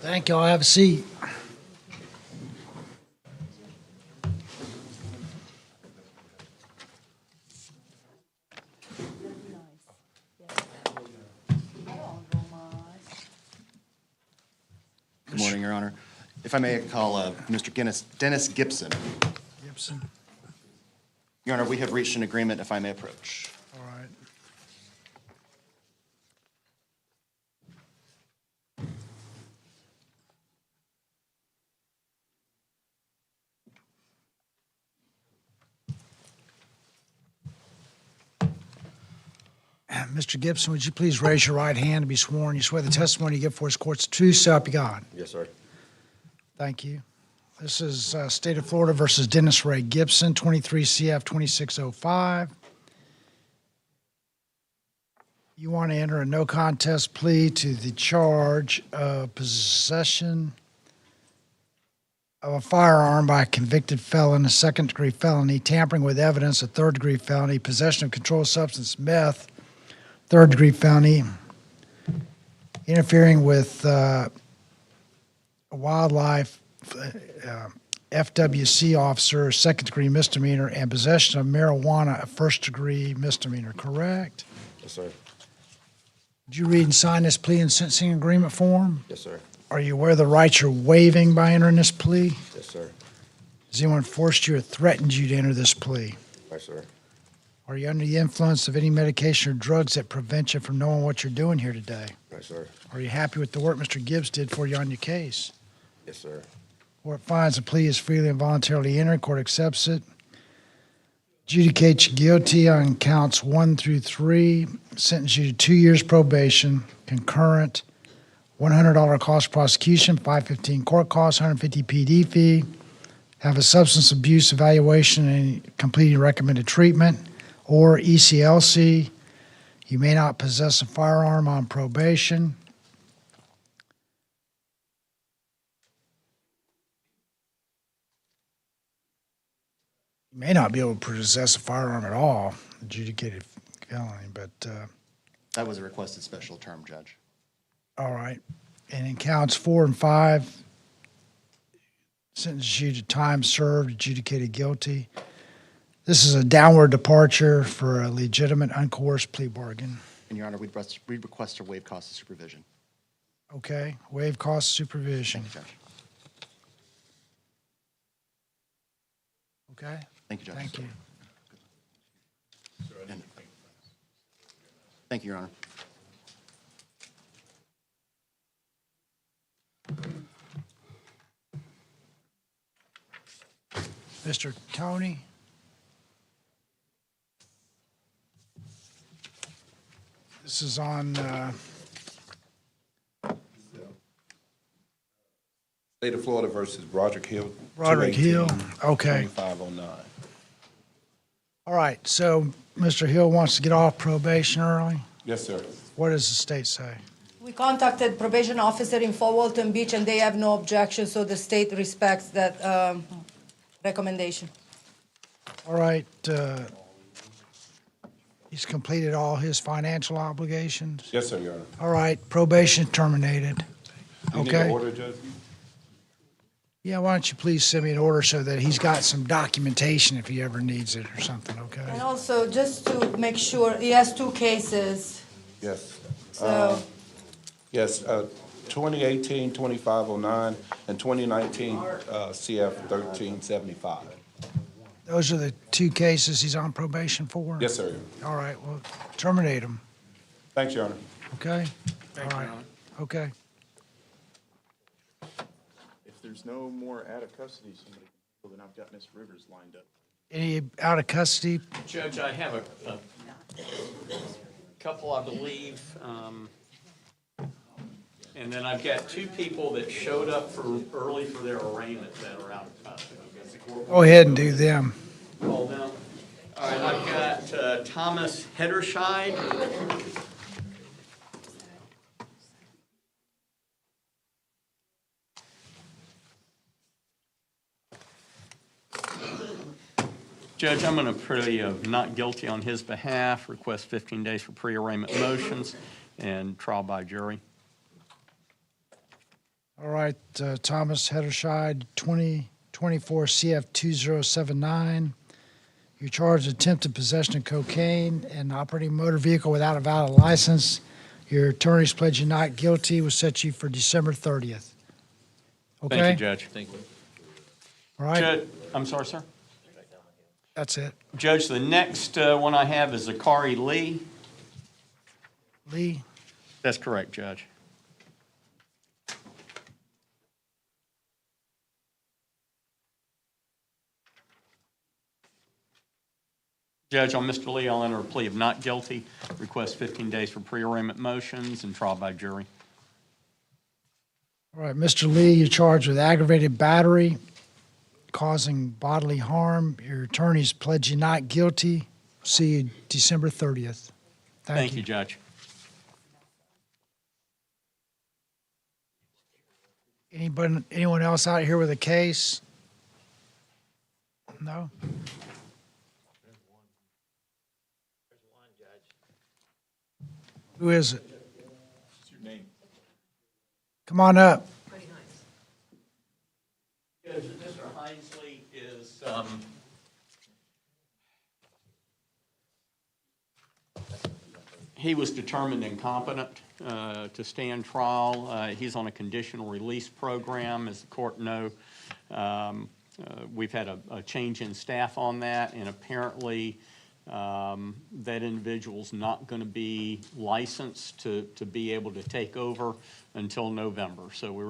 Thank y'all. Have a seat. Good morning, Your Honor. If I may call Mr. Dennis Gibson. Gibson. Your Honor, we have reached an agreement, if I may approach. All right. Mr. Gibson, would you please raise your right hand and be sworn? You swear the testimony you give for this court's true self you got. Yes, sir. Thank you. This is State of Florida versus Dennis Ray Gibson, 23 CF 2605. You want to enter a no contest plea to the charge of possession of a firearm by a convicted felon, a second-degree felony, tampering with evidence, a third-degree felony, possession of controlled substance, meth, third-degree felony, interfering with a wildlife FWC officer, second-degree misdemeanor, and possession of marijuana, a first-degree misdemeanor, correct? Yes, sir. Did you read and sign this plea and sentencing agreement form? Yes, sir. Are you aware of the rights you're waiving by entering this plea? Yes, sir. Has anyone forced you or threatened you to enter this plea? Yes, sir. Are you under the influence of any medication or drugs that prevent you from knowing what you're doing here today? Yes, sir. Are you happy with the work Mr. Gibbs did for you on your case? Yes, sir. Court finds the plea is freely and voluntarily entered. Court accepts it. Adjudicates you guilty on counts 1 through 3. Sentence you to 2 years probation, concurrent, $100 cost of prosecution, $515 court costs, $150 PD fee. Have a substance abuse evaluation and completing recommended treatment, or ECLC. You may not possess a firearm on probation. You may not be able to possess a firearm at all, adjudicated felony, but That was a requested special term, Judge. all right. And in counts 4 and 5, sentence you to time served, adjudicated guilty. This is a downward departure for a legitimate, uncoerced plea bargain. And Your Honor, we'd request to waive costs of supervision. Okay, waive cost of supervision. Thank you, Judge. Okay, Thank you, Judge. thank you. And- Thank you, Your Honor. Mr. Tony? This is on, State of Florida versus Roderick Hill. Roderick Hill, 218, okay. 2509. All right, so Mr. Hill wants to get off probation early. Yes, sir. What does the state say? We contacted probation officer in Fort Walton Beach, and they have no objection, so the state respects that recommendation. All right, he's completed all his financial obligations. Yes, sir, Your Honor. All right, probation terminated. You need Okay. an order, Judge? Yeah, why don't you please send me an order so that he's got some documentation if he ever needs it or something, okay? And also, just to make sure, he has 2 cases, Yes. so, Yes, 2018, 2509, and 2019, CF 1375. Those are the 2 cases he's on probation for? Yes, sir. All right, well, terminate him, Thanks, Your Honor. okay? All right, okay. If there's no more out of custody, somebody, then I've got Miss Rivers lined up. Any out of custody? Judge, I have a couple, I believe, and then I've got 2 people that showed up early for their arraignment that are out of custody. Go ahead and do them. Call them. All right, I've got Thomas Hedderscheid. Judge, I'm going to plea of not guilty on his behalf, request 15 days for pre-arraignment motions, and trial by jury. All right, Thomas Hederscheid, 2024 CF 2079. You're charged with attempted possession of cocaine and operating a motor vehicle without a valid license. Your attorney's pledged you not guilty. Will set you for December 30th. Okay? Thank you, Judge. Thank you. All right, Judge, I'm sorry, sir. that's it. Judge, the next one I have is Zakari Lee. Lee, That's correct, Judge. Judge, on Mr. Lee, I'll enter a plea of not guilty, request 15 days for pre-arraignment motions and trial by jury. all right, Mr. Lee, you're charged with aggravated battery, causing bodily harm. Your attorney's pledged you not guilty. See you December 30th. Thank you, Judge. Anyone else out here with a case? No? Who is it? What's your name? Come on up. Judge, Mr. Hinesley is, he was determined incompetent to stand trial. He's on a conditional release program, as the court know. We've had a change in staff on that, and apparently that individual's not going to be licensed to be able to take over until November. So we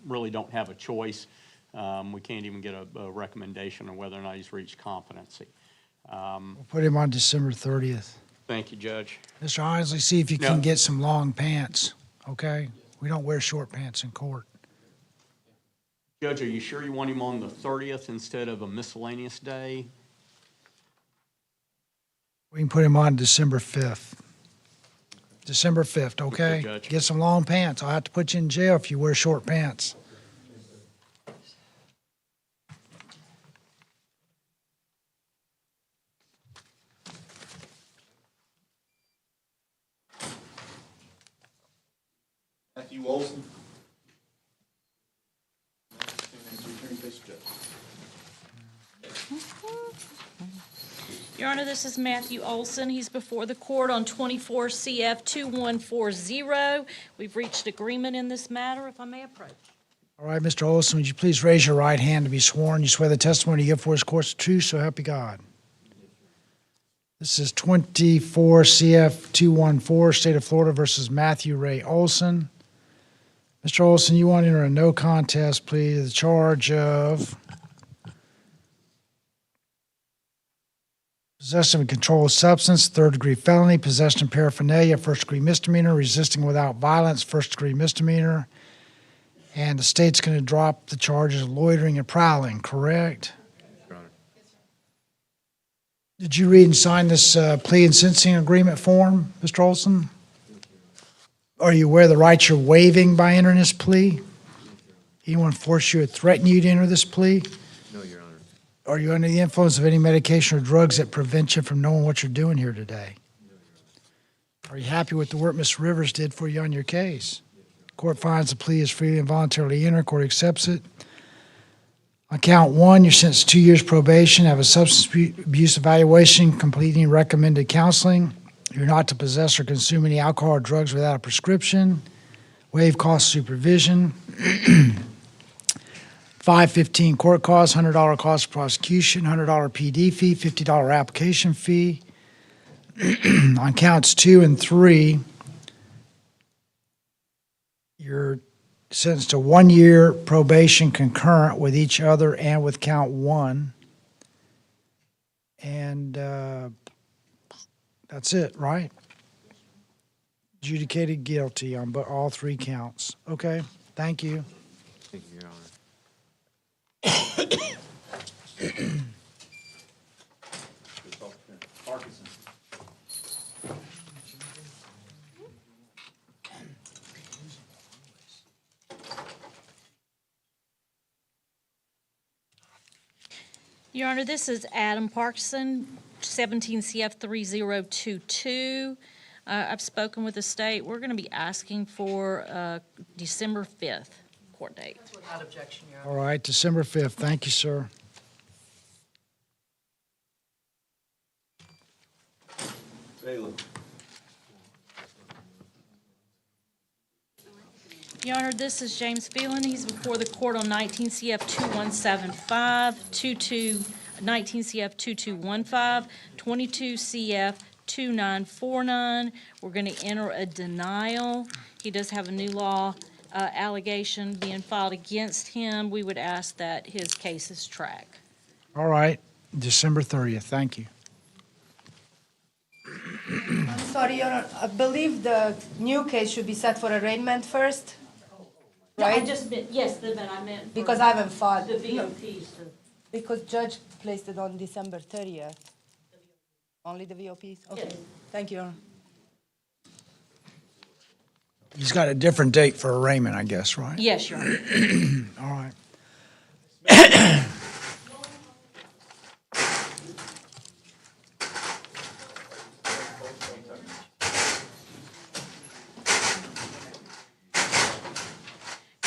really don't have a choice. We can't even get a recommendation on whether or not he's reached competency. We'll put him on December 30th. Thank you, Judge. Mr. Isley, see if you can Yeah. get some long pants, okay? We don't wear short pants in court. Judge, are you sure you want him on the 30th instead of a miscellaneous day? We can put him on December 5th. December 5th, okay? Judge. Get some long pants. I'll have to put you in jail if you wear short pants. Matthew Olson. And your attorney, face the judge. Your Honor, this is Matthew Olson. He's before the court on 24 CF 2140. We've reached agreement in this matter, if I may approach. All right, Mr. Olson, would you please raise your right hand to be sworn? You swear the testimony you give for this court's true, so help you God. This is 24 CF 214, State of Florida versus Matthew Ray Olson. Mr. Olson, you want to enter a no contest plea to the charge of possession of a controlled substance, third-degree felony, possession of paraphernalia, first-degree misdemeanor, resisting without violence, first-degree misdemeanor. And the state's going to drop the charges of loitering and prowling, correct? Your Honor. Did you read and sign this plea and sentencing agreement form, Mr. Olson? Are you aware of the rights you're waiving by entering this plea? Anyone force you or threaten you to enter this plea? No, Your Honor. Are you under the influence of any medication or drugs that prevent you from knowing what you're doing here today? Are you happy with the work Ms. Rivers did for you on your case? Court finds the plea is freely and voluntarily entered. Court accepts it. On count one, you're sentenced to 2 years probation, have a substance abuse evaluation, completing recommended counseling. You're not to possess or consume any alcohol or drugs without a prescription. Waive cost supervision. 515 court costs, $100 cost of prosecution, $100 PD fee, $50 application fee. On counts 2 and 3, you're sentenced to 1 year probation concurrent with each other and with count 1. And that's it, right? Adjudicated guilty on all 3 counts. Okay, thank you. Thank you, Your Honor. Your Honor, this is Adam Parkinson, 17 CF 3022. I've spoken with the state. We're going to be asking for December 5th. court date. Without objection, Your Honor. All right, December 5th. Thank you, sir. Taylor. Your Honor, this is James Phelan. He's before the court on 19 CF 2175, 19 CF 2215, 22 CF 2949. We're going to enter a denial. He does have a new law allegation being filed against him. We would ask that his case is tracked. All right, December 30th. Thank you. I'm sorry, Your Honor. I believe the new case should be set for arraignment first, right? Yes, but I meant. Because I haven't filed. The VOPs. Because judge placed it on December 30th. Only the VOPs? Okay. Yes. Thank you, Your Honor. He's got a different date for arraignment, I guess, right? Yes, Your Honor. All right.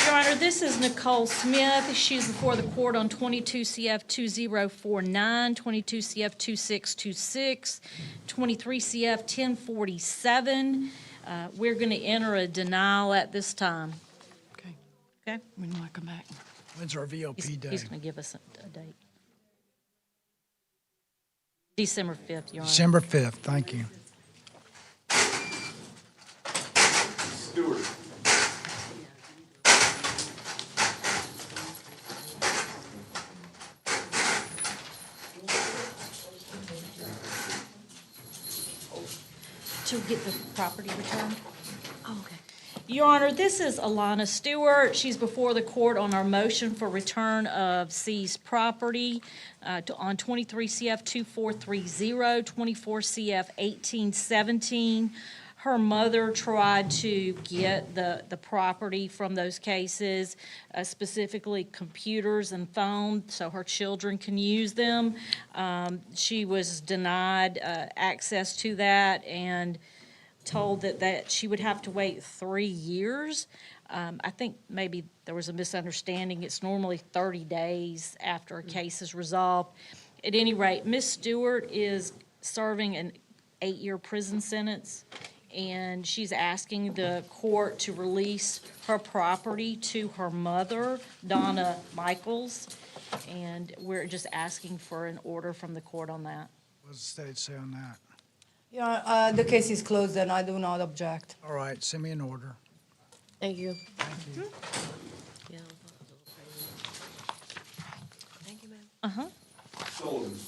Your Honor, this is Nicole Smith. She's before the court on 22 CF 2049, 22 CF 2626, 23 CF 1047. We're going to enter a denial at this time. Okay. Okay? When will I come back? When's our VOP day? He's going to give us a date. December 5th, Your Honor. December 5th. Thank you. Stewart. To get the property returned? Oh, okay. Your Honor, this is Alana Stewart. She's before the court on our motion for return of seized property on 23 CF 2430, 24 CF 1817. Her mother tried to get the property from those cases, specifically computers and phones, so her children can use them. She was denied access to that and told that she would have to wait 3 years. I think maybe there was a misunderstanding. It's normally 30 days after a case is resolved. At any rate, Ms. Stewart is serving an 8-year prison sentence, and she's asking the court to release her property to her mother, Donna Michaels, and we're just asking for an order from the court on that. What does the state say on that? Yeah, the case is closed and I do not object. All right, send me an order. Thank you. Thank you. Thank you, ma'am. Uh-huh. Sullivan.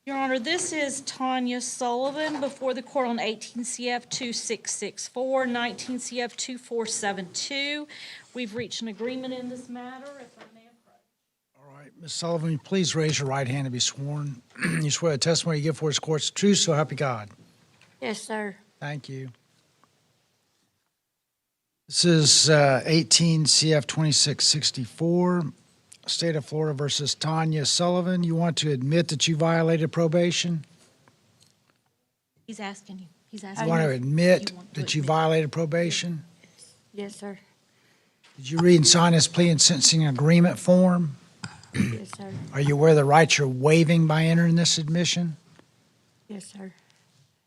Your Honor, this is Tanya Sullivan before the court on 18 CF 2664, 19 CF 2472. We've reached an agreement in this matter, if I may approach. All right, Ms. Sullivan, will you please raise your right hand to be sworn? You swear the testimony you give for this court is true, so help you God. Yes, sir. Thank you. This is 18 CF 2664, State of Florida versus Tanya Sullivan. You want to admit that you violated probation? He's asking you. He's You asking want to you. admit You want that to you admit. violated probation? Yes, sir. Did you read and sign this plea and sentencing agreement form? Yes, sir. Are you aware of the rights you're waiving by entering this admission? Yes, sir.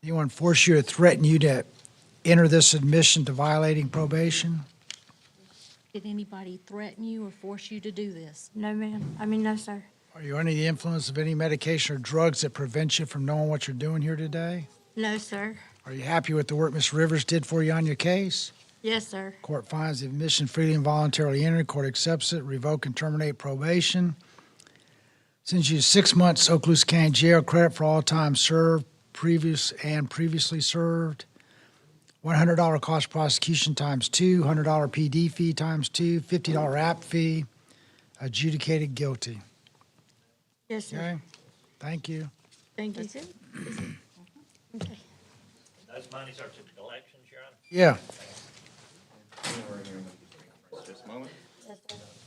Anyone force you or threaten you to enter this admission to violating probation? Did anybody threaten you or force you to do this? No, ma'am. No, sir. Are you under the influence of any medication or drugs that prevent you from knowing what you're doing here today? No, sir. Are you happy with the work Ms. Rivers did for you on your case? Yes, sir. Court finds the admission freely and voluntarily entered. Court accepts it, revoke and terminate probation. Sends you 6 months Okaloosa County Jail, credit for all time served, previously served. $100 cost of prosecution times 2, $100 PD fee times 2, $50 app fee, adjudicated guilty. Yes, sir. Okay? Thank you. Thank you. That's it? Okay. Those monies are to the collections, Your Honor? Yeah. Just a moment.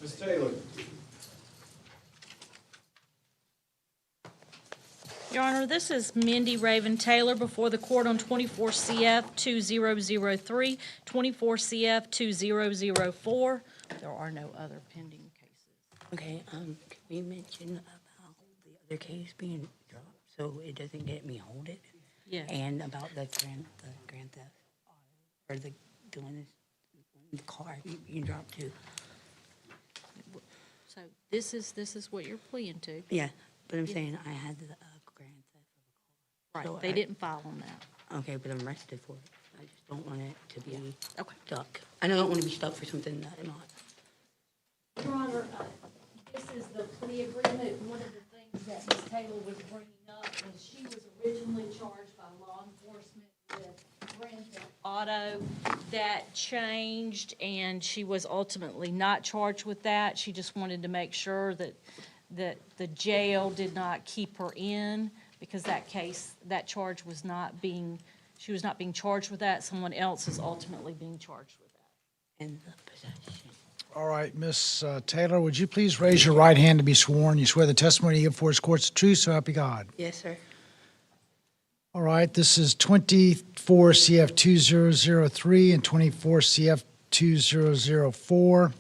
Ms. Taylor. Your Honor, this is Mindy Raven Taylor before the court on 24 CF 2003, 24 CF 2004. There are no other pending cases. Okay, can we mention about the other case being dropped so it doesn't get me hold it? Yes. And about the grand theft, or the doing this, the car being dropped too. So this is what you're pleading to. Yeah, but I'm saying I had the grand theft of a car. Right, So they didn't file on that. Okay, but I'm arrested for it. I just don't want it to be Okay. stuck. I don't want to be stuck for something that I'm not. Your Honor, this is the plea agreement. One of the things that Ms. Taylor was bringing up was she was originally charged by law enforcement with grand theft auto. That changed, and she was ultimately not charged with that. She just wanted to make sure that the jail did not keep her in, because that charge was not being, she was not being charged with that. Someone else is ultimately being charged with that. And the possession. All right, Miss Taylor, would you please raise your right hand to be sworn? You swear the testimony you give before this court's the truth, so help you God. Yes, sir. All right, this is 24 CF 2003 and 24 CF 2004.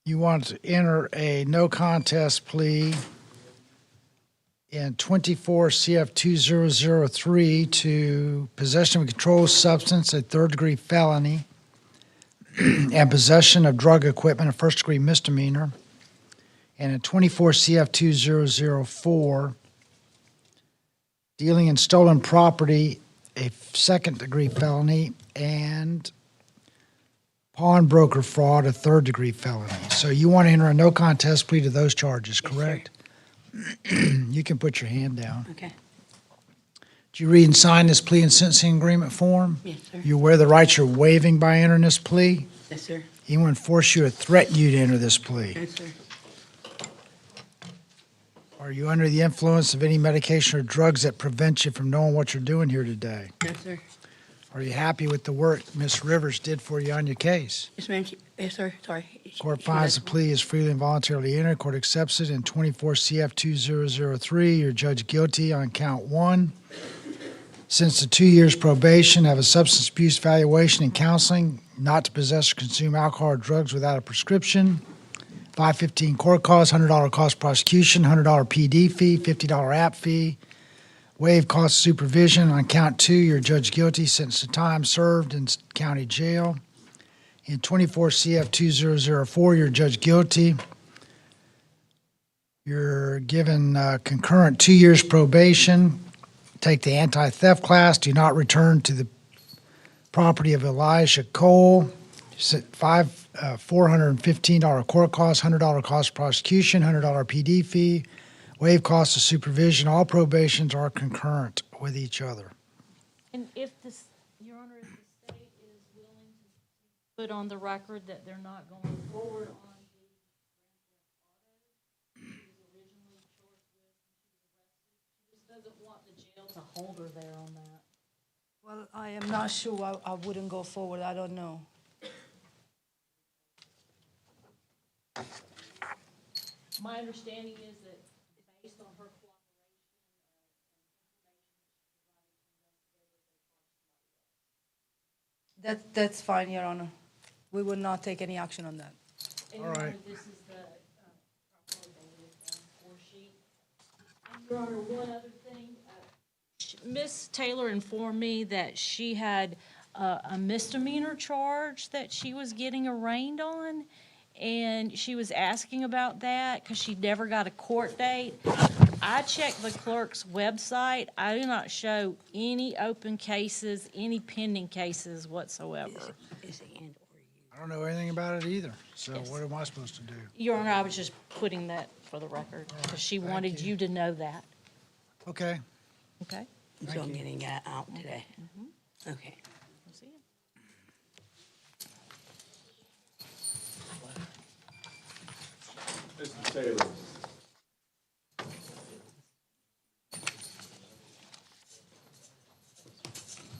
You want to enter a no contest plea in 24 CF 2003 to possession of a controlled substance, a third-degree felony, and possession of drug equipment, a first-degree misdemeanor. And in 24 CF 2004, dealing in stolen property, a second-degree felony, and pawnbroker fraud, a third-degree felony. So you want to enter a no contest plea to those charges, Yes, correct? You can put your hand down. Okay. Did you read and sign this plea and sentencing agreement form? Yes, sir. You aware of the rights you're waiving by entering this plea? Yes, sir. Anyone force you or threaten you to enter this plea? Yes, sir. Are you under the influence of any medication or drugs that prevent you from knowing what you're doing here today? Yes, sir. Are you happy with the work Ms. Rivers did for you on your case? Yes, ma'am. Yes, sir. Sorry. Court finds the plea is freely and voluntarily entered. Court accepts it in 24 CF 2003. You're judged guilty on count 1. Since the 2 years probation, have a substance abuse evaluation and counseling, not to possess or consume alcohol or drugs without a prescription. 515 court costs, $100 cost prosecution, $100 PD fee, $50 app fee. Waive cost of supervision. On count 2, you're judged guilty, sentenced to time served in county jail. In 24 CF 2004, you're judged guilty. You're given concurrent 2 years probation. Take the anti-theft class. Do not return to the property of Elijah Cole. $415 court cost, $100 cost prosecution, $100 PD fee. Waive cost of supervision. All probations are concurrent with each other. And if this, Your Honor, if the state is willing to put on the record that they're not going forward on the grand theft auto, she was originally charged with, and she was arrested, she just doesn't want the jail to hold her there on that. Well, I am not sure. I wouldn't go forward. I don't know. My understanding is that based on her cooperation That's fine, Your Honor. We will not take any action on that. and All Your right. Honor, this is the score sheet. And Your Honor, one other thing, Ms. Taylor informed me that she had a misdemeanor charge that she was getting arraigned on, and she was asking about that because she never got a court date. I checked the clerk's website. I do not show any open cases, any pending cases whatsoever. Is it and or you? I don't know anything about it either, so Yes. what am I supposed to do? Your Honor, I was just putting that for the record because she wanted you to know that. Okay. Okay? So I'm getting that out today. Okay. We'll see you. Mr. Taylor.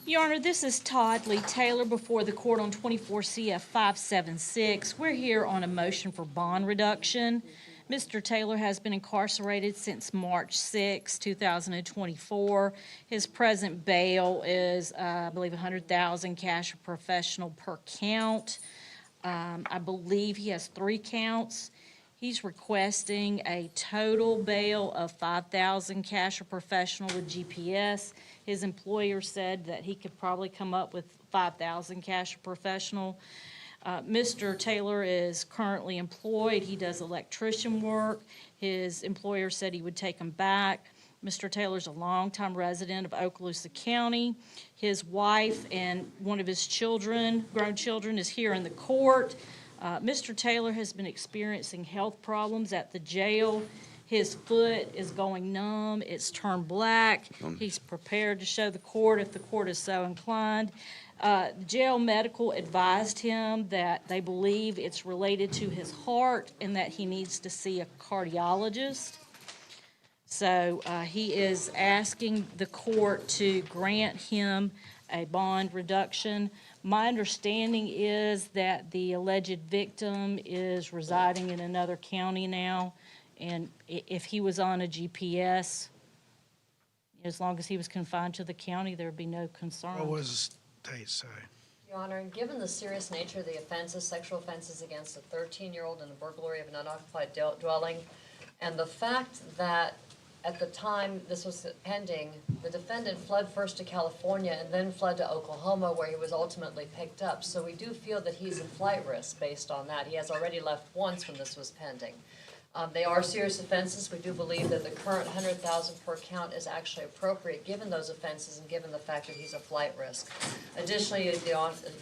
Your Honor, this is Todd Lee Taylor before the court on 24 CF 576. We're here on a motion for bond reduction. Mr. Taylor has been incarcerated since March 6, 2024. His present bail is, I believe, $100,000 cash or professional per count. I believe he has 3 counts. He's requesting a total bail of $5,000 cash or professional with GPS. His employer said that he could probably come up with $5,000 cash or professional. Mr. Taylor is currently employed. He does electrician work. His employer said he would take him back. Mr. Taylor's a longtime resident of Okaloosa County. His wife and one of his children, grown children, is here in the court. Mr. Taylor has been experiencing health problems at the jail. His foot is going numb. It's turned black. He's prepared to show the court if the court is so inclined. Jail medical advised him that they believe it's related to his heart and that he needs to see a cardiologist. So he is asking the court to grant him a bond reduction. My understanding is that the alleged victim is residing in another county now, and if he was on a GPS, as long as he was confined to the county, there would be no concern. What was the state say? Your Honor, given the serious nature of the offenses, sexual offenses against a 13-year-old and a burglary of an unoccupied dwelling, and the fact that at the time this was pending, the defendant fled first to California and then fled to Oklahoma, where he was ultimately picked up. So we do feel that he's a flight risk based on that. He has already left once when this was pending. They are serious offenses. We do believe that the current $100,000 per count is actually appropriate given those offenses and given the fact that he's a flight risk. Additionally,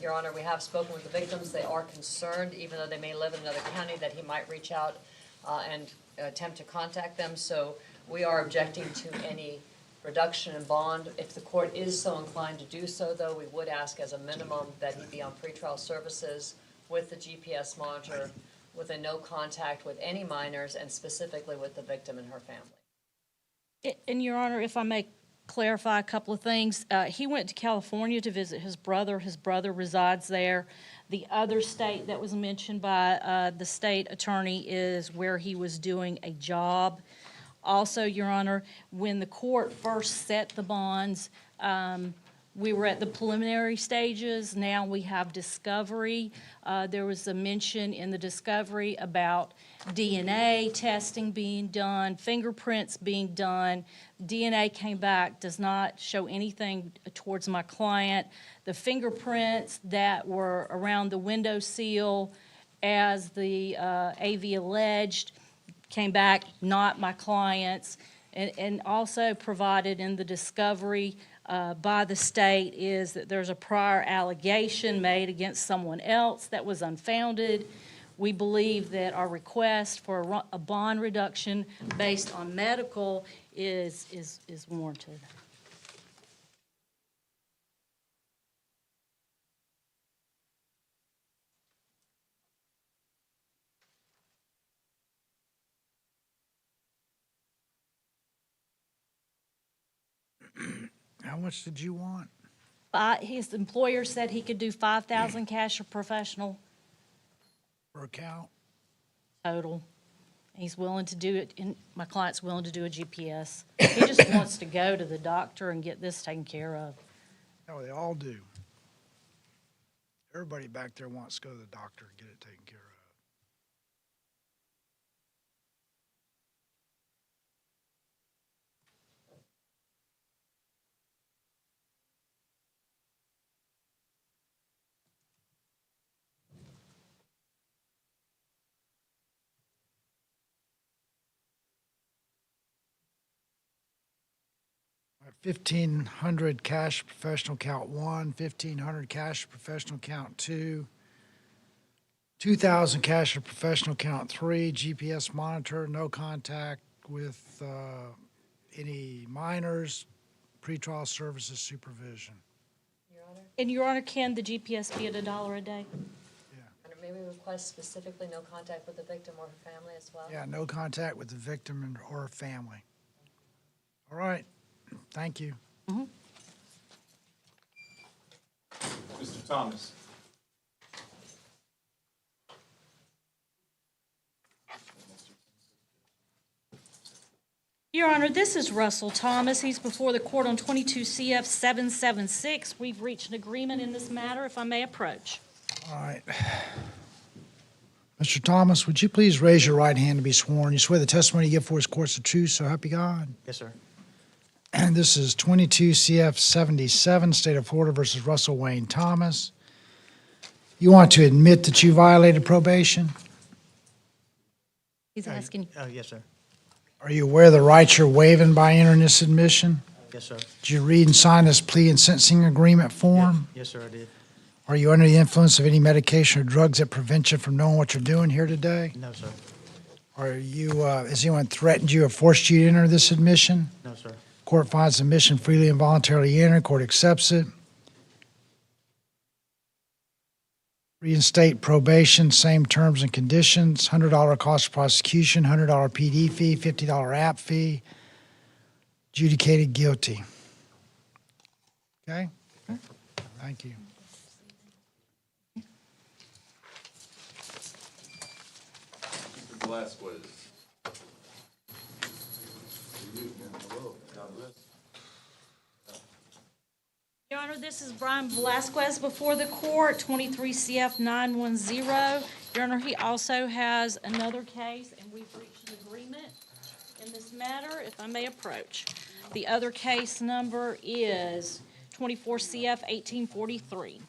Your Honor, we have spoken with the victims. They are concerned, even though they may live in another county, that he might reach out and attempt to contact them. So we are objecting to any reduction in bond. If the court is so inclined to do so, though, we would ask as a minimum that he be on pretrial services with the GPS monitor, with a no contact with any minors, and specifically with the victim and her family. And Your Honor, if I may clarify a couple of things, he went to California to visit his brother. His brother resides there. The other state that was mentioned by the state attorney is where he was doing a job. Also, Your Honor, when the court first set the bonds, we were at the preliminary stages. Now we have discovery. There was a mention in the discovery about DNA testing being done, fingerprints being done. DNA came back, does not show anything towards my client. The fingerprints that were around the windowsill, as the AV alleged, came back, not my client's. And also provided in the discovery by the state is that there's a prior allegation made against someone else that was unfounded. We believe that our request for a bond reduction based on medical is warranted. How much did you want? His employer said he could do $5,000 cash or professional Per count? total. He's willing to do it, and my client's willing to do a GPS. He just wants to go to the doctor and get this taken care of. No, they all do. Everybody back there wants to go to the doctor and get it taken care of. $1,500 cash professional count 1, $1,500 cash professional count 2, $2,000 cash professional count 3, GPS monitor, no contact with any minors, pretrial services supervision. Your Honor, And Your Honor, can the GPS be at $1 a day? and may we request specifically no contact with the victim or her family as well? Yeah, no contact with the victim and or family. All right, thank you. Mr. Thomas. Your Honor, this is Russell Thomas. He's before the court on 22 CF 776. We've reached an agreement in this matter, if I may approach. All right. Mr. Thomas, would you please raise your right hand to be sworn? You swear the testimony you give for his court's the truth, so help you God? Yes, sir. And this is 22 CF 77, State of Florida versus Russell Wayne Thomas. You want to admit that you violated probation? He's asking, Yes, sir. Are you aware of the rights you're waiving by entering this admission? Yes, sir. Did you read and sign this plea and sentencing agreement form? Yes, sir, I did. Are you under the influence of any medication or drugs that prevent you from knowing what you're doing here today? No, sir. Are you, has anyone threatened you or forced you to enter this admission? No, sir. Court finds the admission freely and voluntarily entered. Court accepts it. Reinstate probation, same terms and conditions, $100 cost of prosecution, $100 PD fee, $50 app fee, adjudicated guilty. Okay? Thank you. Velasquez. Your Honor, this is Brian Velasquez before the court, 23 CF 910. Your Honor, he also has another case, and we've reached an agreement in this matter, if I may approach. The other case number is 24 CF 1843.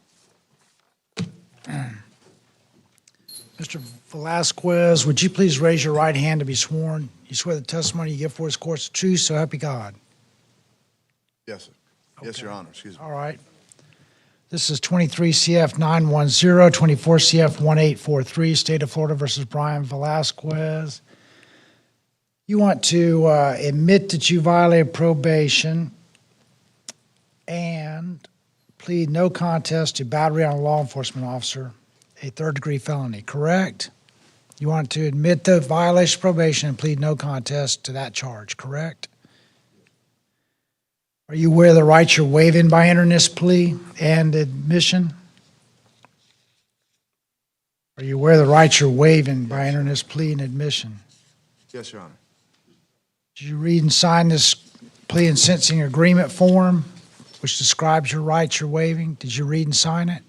Mr. Velasquez, would you please raise your right hand to be sworn? You swear the testimony you give for his court's the truth, so help you God. Yes, sir. Yes, Your Honor, excuse me. All right. This is 23 CF 910, 24 CF 1843, State of Florida versus Brian Velasquez. You want to admit that you violated probation and plead no contest to battery on a law enforcement officer, a third-degree felony, correct? You want to admit the violation of probation and plead no contest to that charge, correct? Are you aware of the rights you're waiving by entering this plea and admission? Are you aware of the rights you're waiving by entering this plea and admission? Yes, Your Honor. Did you read and sign this plea and sentencing agreement form, which describes your rights you're waiving? Did you read and sign it?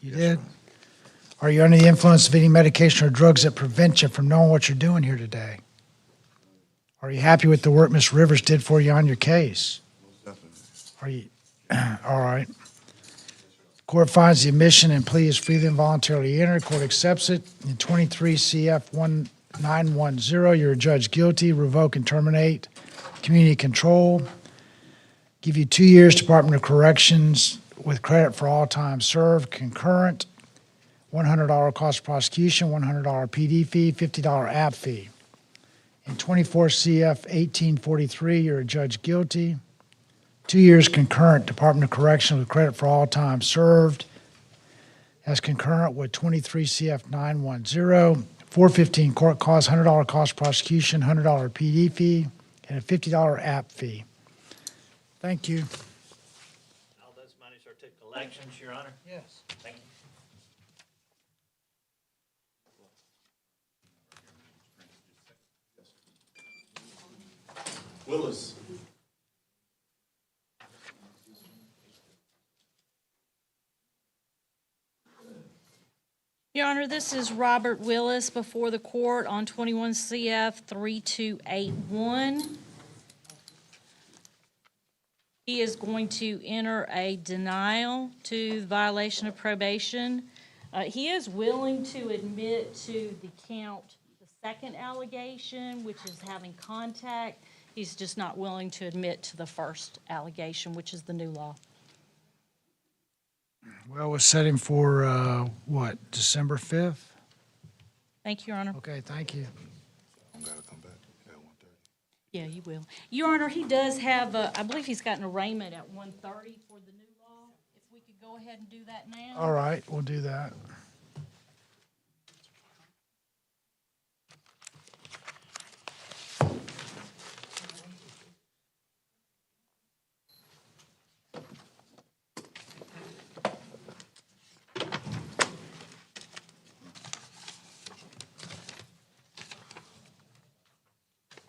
You Yes, did? Your Honor. Are you under the influence of any medication or drugs that prevent you from knowing what you're doing here today? Are you happy with the work Ms. Rivers did for you on your case? Most definitely. Are you, all right. Court finds the admission and plea is freely and voluntarily entered. Court accepts it. In 23 CF 1910, you're adjudged guilty, revoke and terminate community control. Give you 2 years Department of Corrections with credit for all time served, concurrent, $100 cost of prosecution, $100 PD fee, $50 app fee. In 24 CF 1843, you're adjudged guilty. 2 years concurrent Department of Corrections with credit for all time served. As concurrent with 23 CF 910. 415 court costs, $100 cost of prosecution, $100 PD fee, and a $50 app fee. Thank you. All those monies are to collections, Your Honor? Yes. Thank you. Willis. Your Honor, this is Robert Willis before the court on 21 CF 3281. He is going to enter a denial to violation of probation. He is willing to admit to the second allegation, which is having contact. He's just not willing to admit to the first allegation, which is the new law. Well, we'll set him for, what, December 5th? Thank you, Your Honor. Okay, thank you. I'm gonna come back at 1:30. Yeah, you will. Your Honor, he does have, I believe he's got an arraignment at 1:30 for the new law. If we could go ahead and do that now. All right, we'll do that.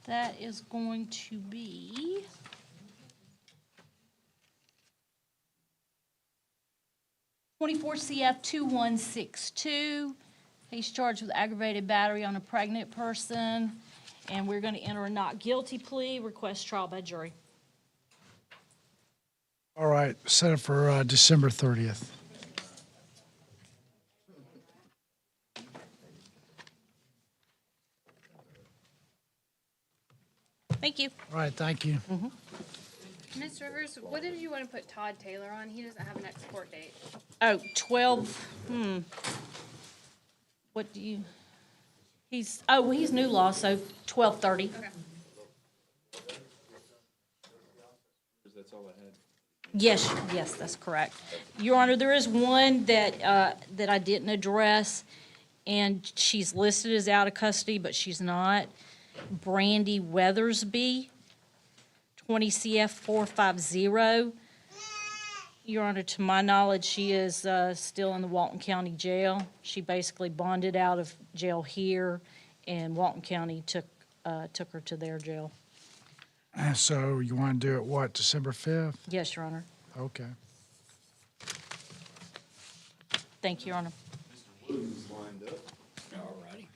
That is going to be 24 CF 2162. He's charged with aggravated battery on a pregnant person, and we're going to enter a not guilty plea, request trial by jury. All right, set it for December 30th. Thank you. All right, thank you. Ms. Rivers, what did you want to put Todd Taylor on? He doesn't have a next court date. Oh, 12, what do you, he's new law, so 12:30. Okay. That's all I had. Yes, that's correct. Your Honor, there is one that I didn't address, and she's listed as out of custody, but she's not. Brandy Weathersby, 20 CF 450. Your Honor, to my knowledge, she is still in the Walton County Jail. She basically bonded out of jail here, and Walton County took her to their jail. So you want to do it, what, December 5th? Yes, Your Honor. Okay. Thank you, Your Honor. Mr. Williams lined up. All righty.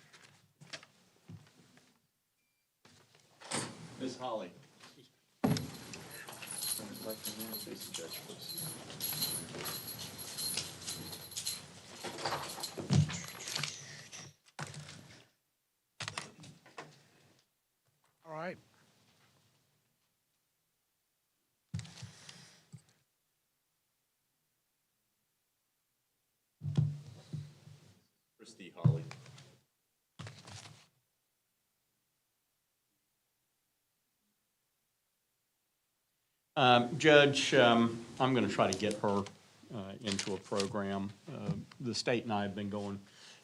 Ms. Holly. All right. Christy Holly. Judge, I'm going to try to get her into a program. The state and I have been going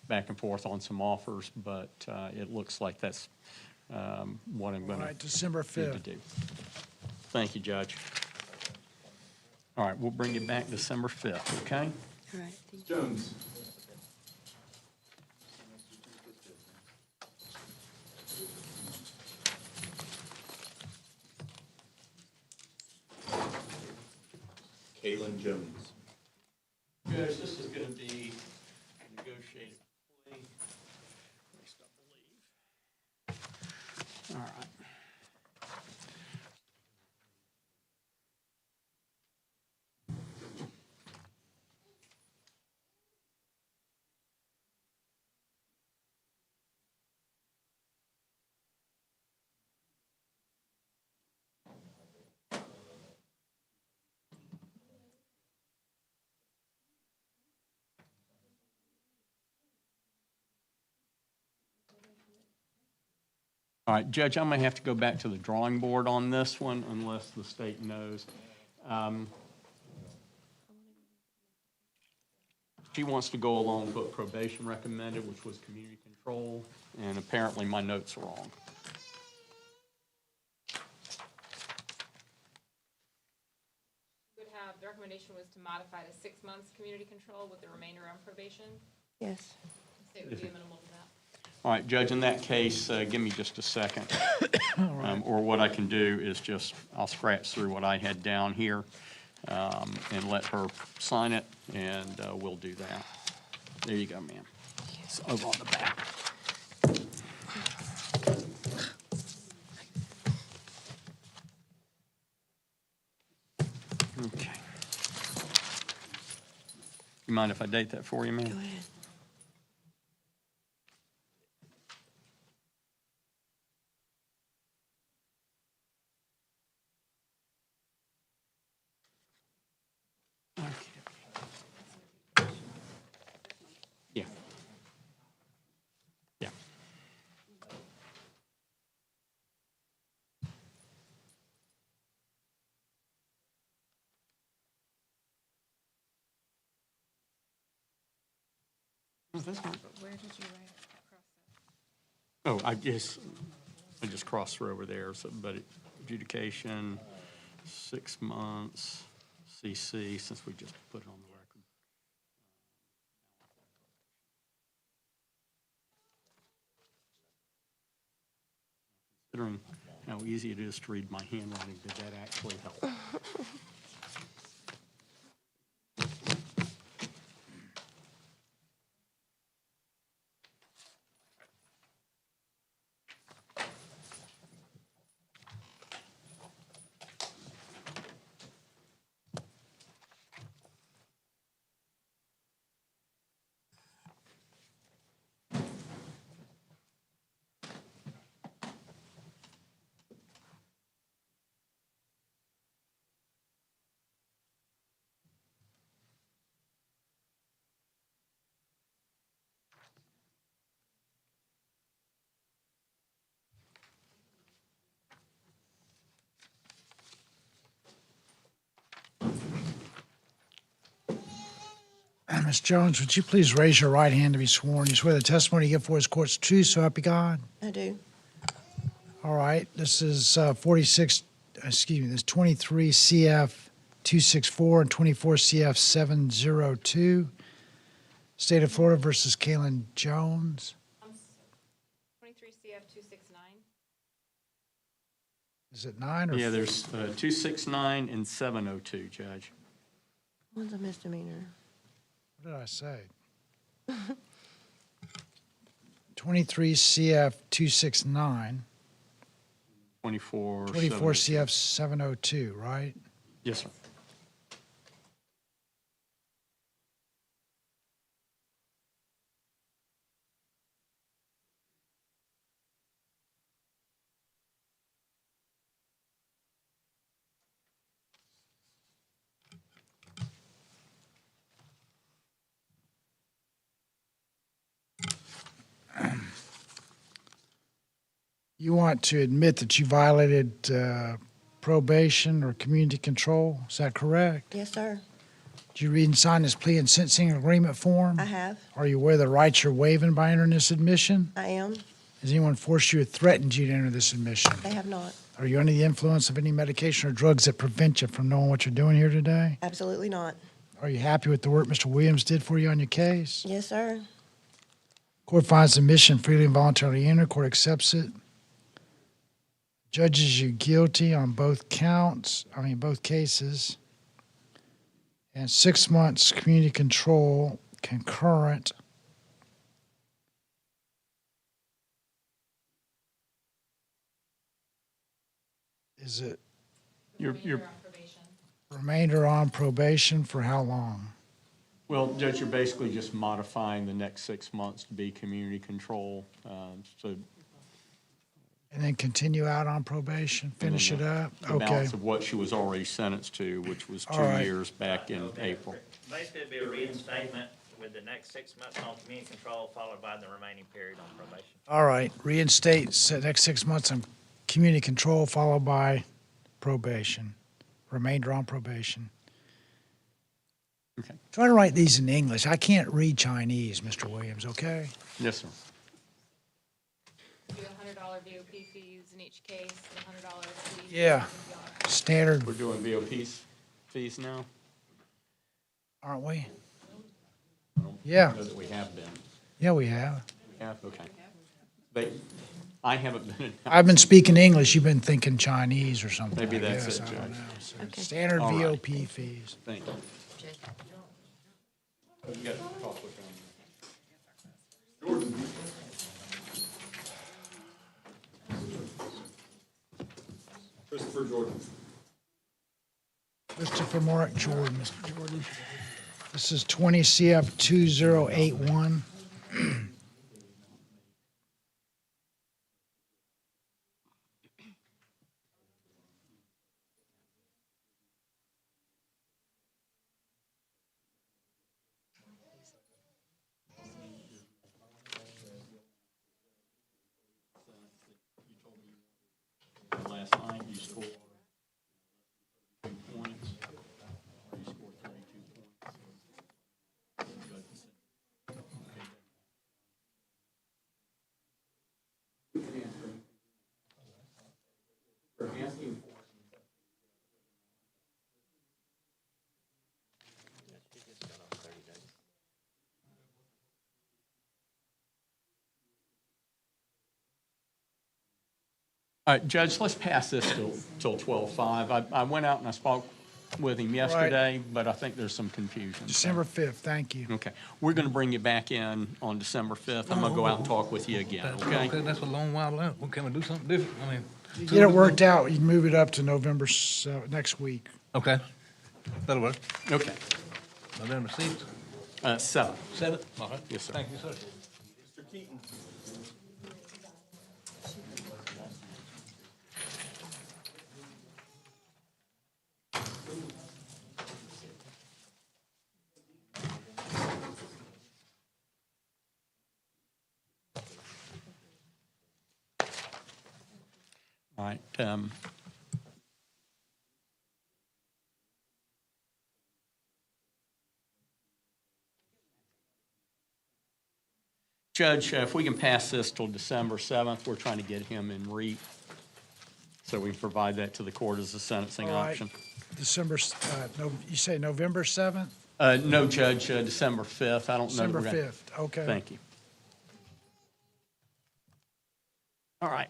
back and forth on some offers, but it looks like that's what I'm going All right, December to need 5th. to do. Thank you, Judge. All right, we'll bring it back December 5th, okay? All right. Jones. Caitlin Jones. Judge, this is going to be a negotiated plea. At least I believe. All right. All right, Judge, I'm going to have to go back to the drawing board on this one unless the state knows. She wants to go along with what probation recommended, which was community control, and apparently my notes are wrong. Would have, the recommendation was to modify to 6 months community control with the remainder on probation. Yes. The state would be amenable to that. All right, Judge, in that case, give me just a second. Or what I can do is just, I'll scratch through what I had down here and let her sign it, and we'll do that. There you go, ma'am. It's over on the back. Okay. You mind if I date that for you, ma'am? Go ahead. Yeah. Yeah. Where did you write across that? Oh, I just crossed through over there, so, but adjudication, 6 months, CC, since we just put it on the record. Considering how easy it is to read my handwriting, did that actually help? Ms. Jones, would you please raise your right hand to be sworn? You swear the testimony you give for his court's true, so help you God? I do. All right, this is 23 CF 264 and 24 CF 702. State of Florida versus Kalen Jones. 23 CF 269. Is it 9 or? Yeah, there's 269 and 702, Judge. One's a misdemeanor. What did I say? 23 CF 269, 24. 24 CF 702, right? Yes, sir. You want to admit that you violated probation or community control, is that correct? Yes, sir. Did you read and sign this plea and sentencing agreement form? I have. Are you aware of the rights you're waiving by entering this admission? I am. Has anyone forced you or threatened you to enter this admission? They have not. Are you under the influence of any medication or drugs that prevent you from knowing what you're doing here today? Absolutely not. Are you happy with the work Mr. Williams did for you on your case? Yes, sir. Court finds admission freely and voluntarily entered. Court accepts it. Judges you guilty on both cases. And 6 months community control concurrent. Is it You're, remainder on probation for how long? well, Judge, you're basically just modifying the next 6 months to be community control. So And then continue out on probation, finish it up? the Okay. balance of what she was already sentenced to, which was All 2 right. years back in April. Basically, it'd be a reinstatement with the next 6 months on community control, followed by the remaining period on probation. All right, reinstate next 6 months on community control followed by probation, remainder on probation. Okay. Try to write these in English. I can't read Chinese, Mr. Williams, okay? Yes, sir. Do $100 VOP fees in each case, and $100 fees. Yeah. Standard, We're doing VOP fees now? aren't we? I don't Yeah. know that we have been. Yeah, we have. We have, okay. But I haven't been. I've been speaking English, you've been thinking Chinese or something. Maybe I that's guess. it, I don't Judge. know. So Okay. Standard All right. VOP fees. Thank you. You got to talk with them. Christopher Jordan. Christopher Mark Jordan, Mr. Jordan. This is 20 CF 2081. Last night, you scored 32 points. Or you scored 32 points. We're asking for. All right, Judge, let's pass this till 12:05. I went out and I spoke with him yesterday, but I think there's some confusion. December 5th, thank you. Okay, we're going to bring you back in on December 5th. I'm going to go out and talk with you again, okay? That's a long while out. Well, can we do something different? I mean. You get it worked out, you can move it up to November, next week. Okay. That'll work. Okay. November 6th. 7th. 7th? All right. Yes, sir. Thank you, sir. Mr. Keaton. All right. Judge, if we can pass this till December 7th, we're trying to get him in REAP, so we can provide that to the court as a sentencing All right. option. December, you say November 7th? No, Judge, December 5th. I don't know. that December we're gonna- 5th, okay. Thank you. All right.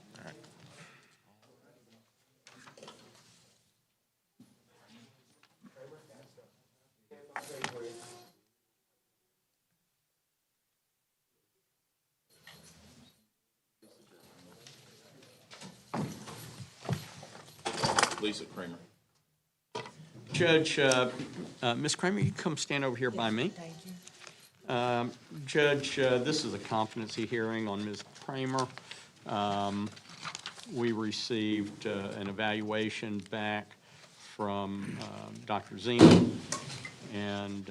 Lisa Kramer. Judge, Ms. Kramer, you come stand over here by me. Thank you. Judge, this is a competency hearing on Ms. Kramer. We received an evaluation back from Dr. Zeman, and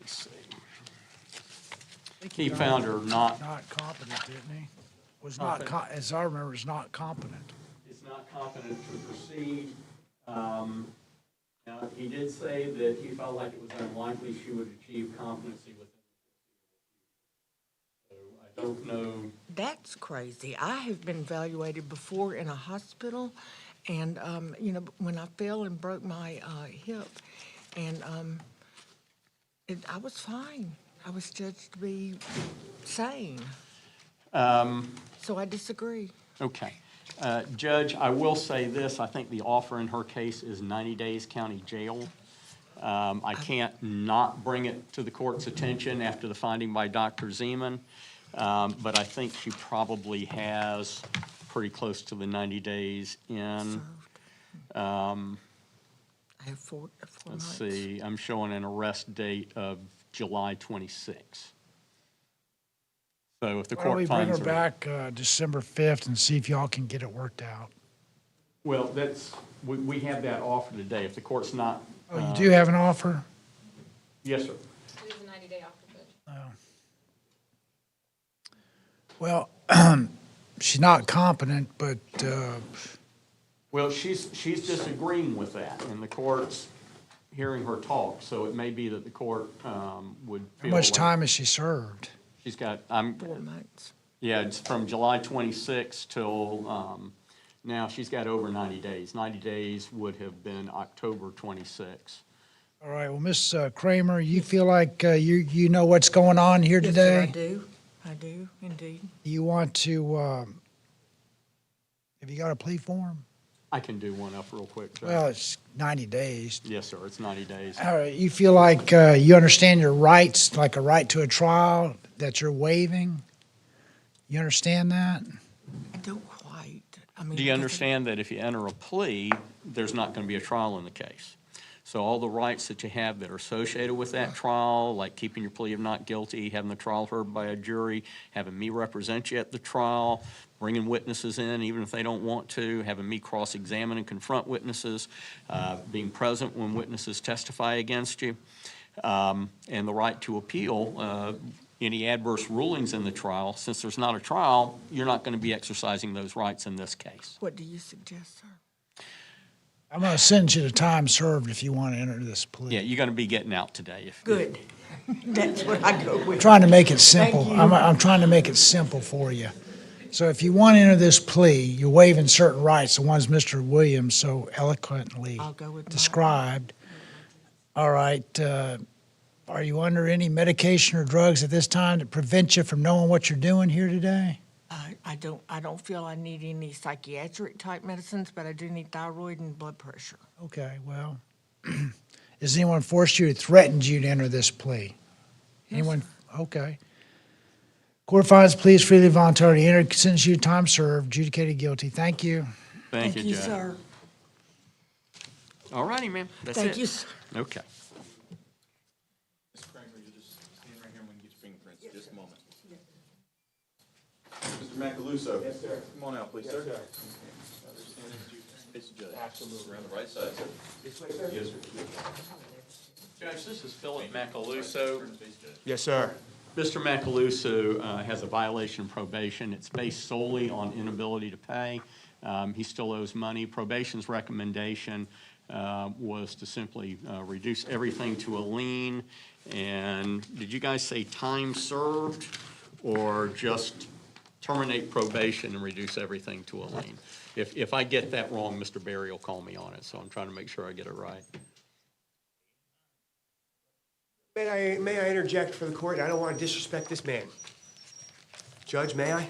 let's see. He found her not competent, didn't he? Was not, as I remember, is not competent. is not competent to proceed. Now, he did say that he felt like it was unlikely she would achieve competency within the foreseeable future. So I don't know. That's crazy. I have been evaluated before in a hospital, and, when I fell and broke my hip, and I was fine. I was judged to be sane. So I disagree. Okay. Judge, I will say this, I think the offer in her case is 90 days county jail. I can't not bring it to the court's attention after the finding by Dr. Zeman, but I think she probably has pretty close to the 90 days in. I have four Let's months. see, I'm showing an arrest date of July 26th. So if the Why don't court we bring her finds her. back December 5th and see if y'all can get it worked out? Well, we have that offer today. If the court's not. Oh, you do have an offer? Yes, sir. It is a 90-day offer, Judge. Well, she's not competent, but, Well, she's disagreeing with that, and the court's hearing her talk, so it may be that the court would feel. how much like- time has she served? She's got, 4 months. yeah, it's from July 26th till, now she's got over 90 days. 90 days would have been October 26th. All right, well, Ms. Kramer, you feel like you know what's going on here Yes, sir, I today? do. I do, indeed. You want to, have you got a plea form? I can do one up real quick, Judge. Well, it's 90 days. Yes, sir, it's 90 days. All right, you feel like you understand your rights, like a right to a trial that you're waiving? You understand that? I don't quite. I mean. Do you understand that if you enter a plea, there's not going to be a trial in the case? So all the rights that you have that are associated with that trial, like keeping your plea of not guilty, having the trial heard by a jury, having me represent you at the trial, bringing witnesses in even if they don't want to, having me cross-examine and confront witnesses, being present when witnesses testify against you, and the right to appeal any adverse rulings in the trial. Since there's not a trial, you're not going to be exercising those rights in this case. What do you suggest, sir? I'm going to send you to time served if you want to enter this plea. Yeah, you're going to be getting out today. Good. That's what I go with. Trying to make it simple. Thank you. I'm trying to make it simple for you. So if you want to enter this plea, you're waiving certain rights, the ones Mr. Williams so eloquently I'll go with mine. described. All right, Are you under any medication or drugs at this time that prevent you from knowing what you're doing here today? I don't feel I need any psychiatric type medicines, but I do need thyroid and blood pressure. Okay, well, has anyone forced you or threatened you to enter this plea? Anyone? Okay. Court finds pleas freely, voluntarily entered, sentence you to time served, adjudicated guilty. Thank you. Thank you, Judge. sir. All righty, ma'am. That's it. Thank you, sir. Okay. Ms. Franklin, you just stand right here and we can get your fingerprints in just a moment. Mr. Macaluso. Yes, sir. Come on out, please, sir. Yes, sir. Face the judge. Absolutely. Around the right side, sir. This way, sir. Yes, sir. Judge, this is Philip Macaluso. Yes, sir. Mr. Macaluso has a violation of probation. It's based solely on inability to pay. He still owes money. Probation's recommendation was to simply reduce everything to a lien. And did you guys say time served or just terminate probation and reduce everything to a lien? If I get that wrong, Mr. Berry will call me on it, so I'm trying to make sure I get it right. May I interject for the court? I don't want to disrespect this man. Judge, may I?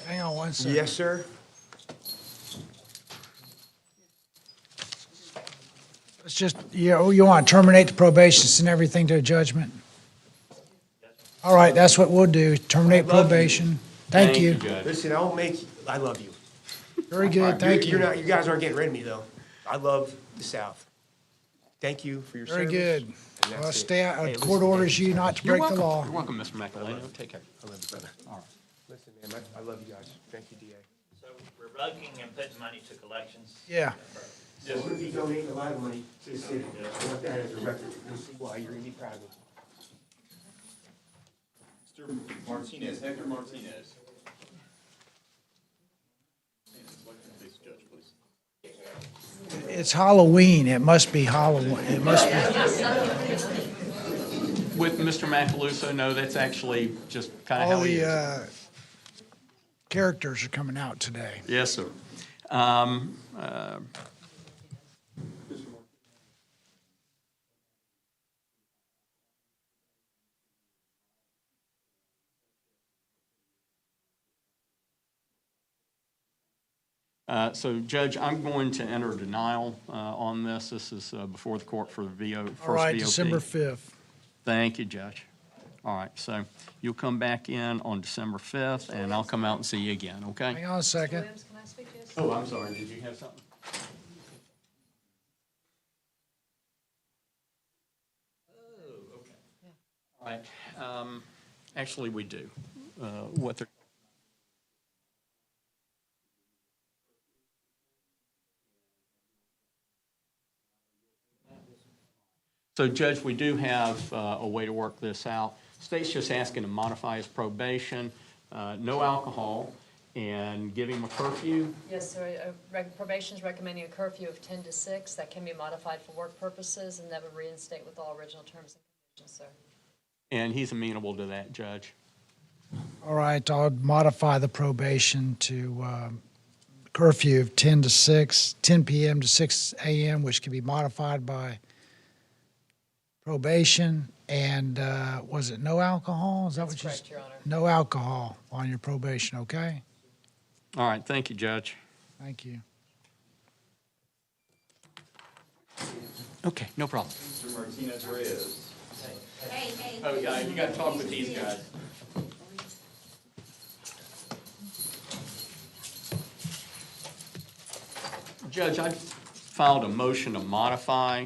Hang on one second. Yes, sir. It's just, you want to terminate the probation, send everything to a judgment? All right, that's what we'll do, terminate I love you. probation. Thank you. Judge. Listen, I love you. Very good, thank you. You guys aren't getting rid of me, though. I love the South. Thank you for your Very service. good. And that's Well, it. stay out, Hey, court listen, man. orders you not to You're break the welcome. law. You're welcome, Mr. McElhaney. Take care. I love you, brother. All right. Listen, man, I love you guys. Thank you, DA. So revoking and putting money to collections. Yeah. So we're going to be donating a lot of money to the city. I want that as a record. You'll see why. You're going to be proud of me. Mr. Martinez, Hector Martinez. Face the judge, please. It's Halloween, it must be Halloween, it must be. With Mr. Macaluso, no, that's actually just kind of All how he is. the characters are coming out today. Yes, sir. So, Judge, I'm going to enter denial on this. This is before the court for the first VOP. All right, December 5th. Thank you, Judge. All right, so you'll come back in on December 5th, and I'll come out and see you again, okay? Hang on a second. Williams, can I speak to you? Oh, I'm sorry, did you have something? Oh, okay. All right, actually, we do. What they're So, Judge, we do have a way to work this out. State's just asking to modify his probation, no alcohol, and give him a curfew. Yes, sir. Probation's recommending a curfew of 10 to 6. That can be modified for work purposes, and that would reinstate with all original terms and conditions, sir. And he's amenable to that, Judge. All right, I'll modify the probation to curfew of 10 to 6, 10 p.m. to 6 a.m., which can be modified by probation. And was it no alcohol? Is that That's what you correct, Your Honor. No alcohol on your probation, okay? All right, thank you, Judge. Thank you. Okay, no problem. Mr. Martinez Reyes. Oh, yeah, you got to talk with these guys. Judge, I filed a motion to modify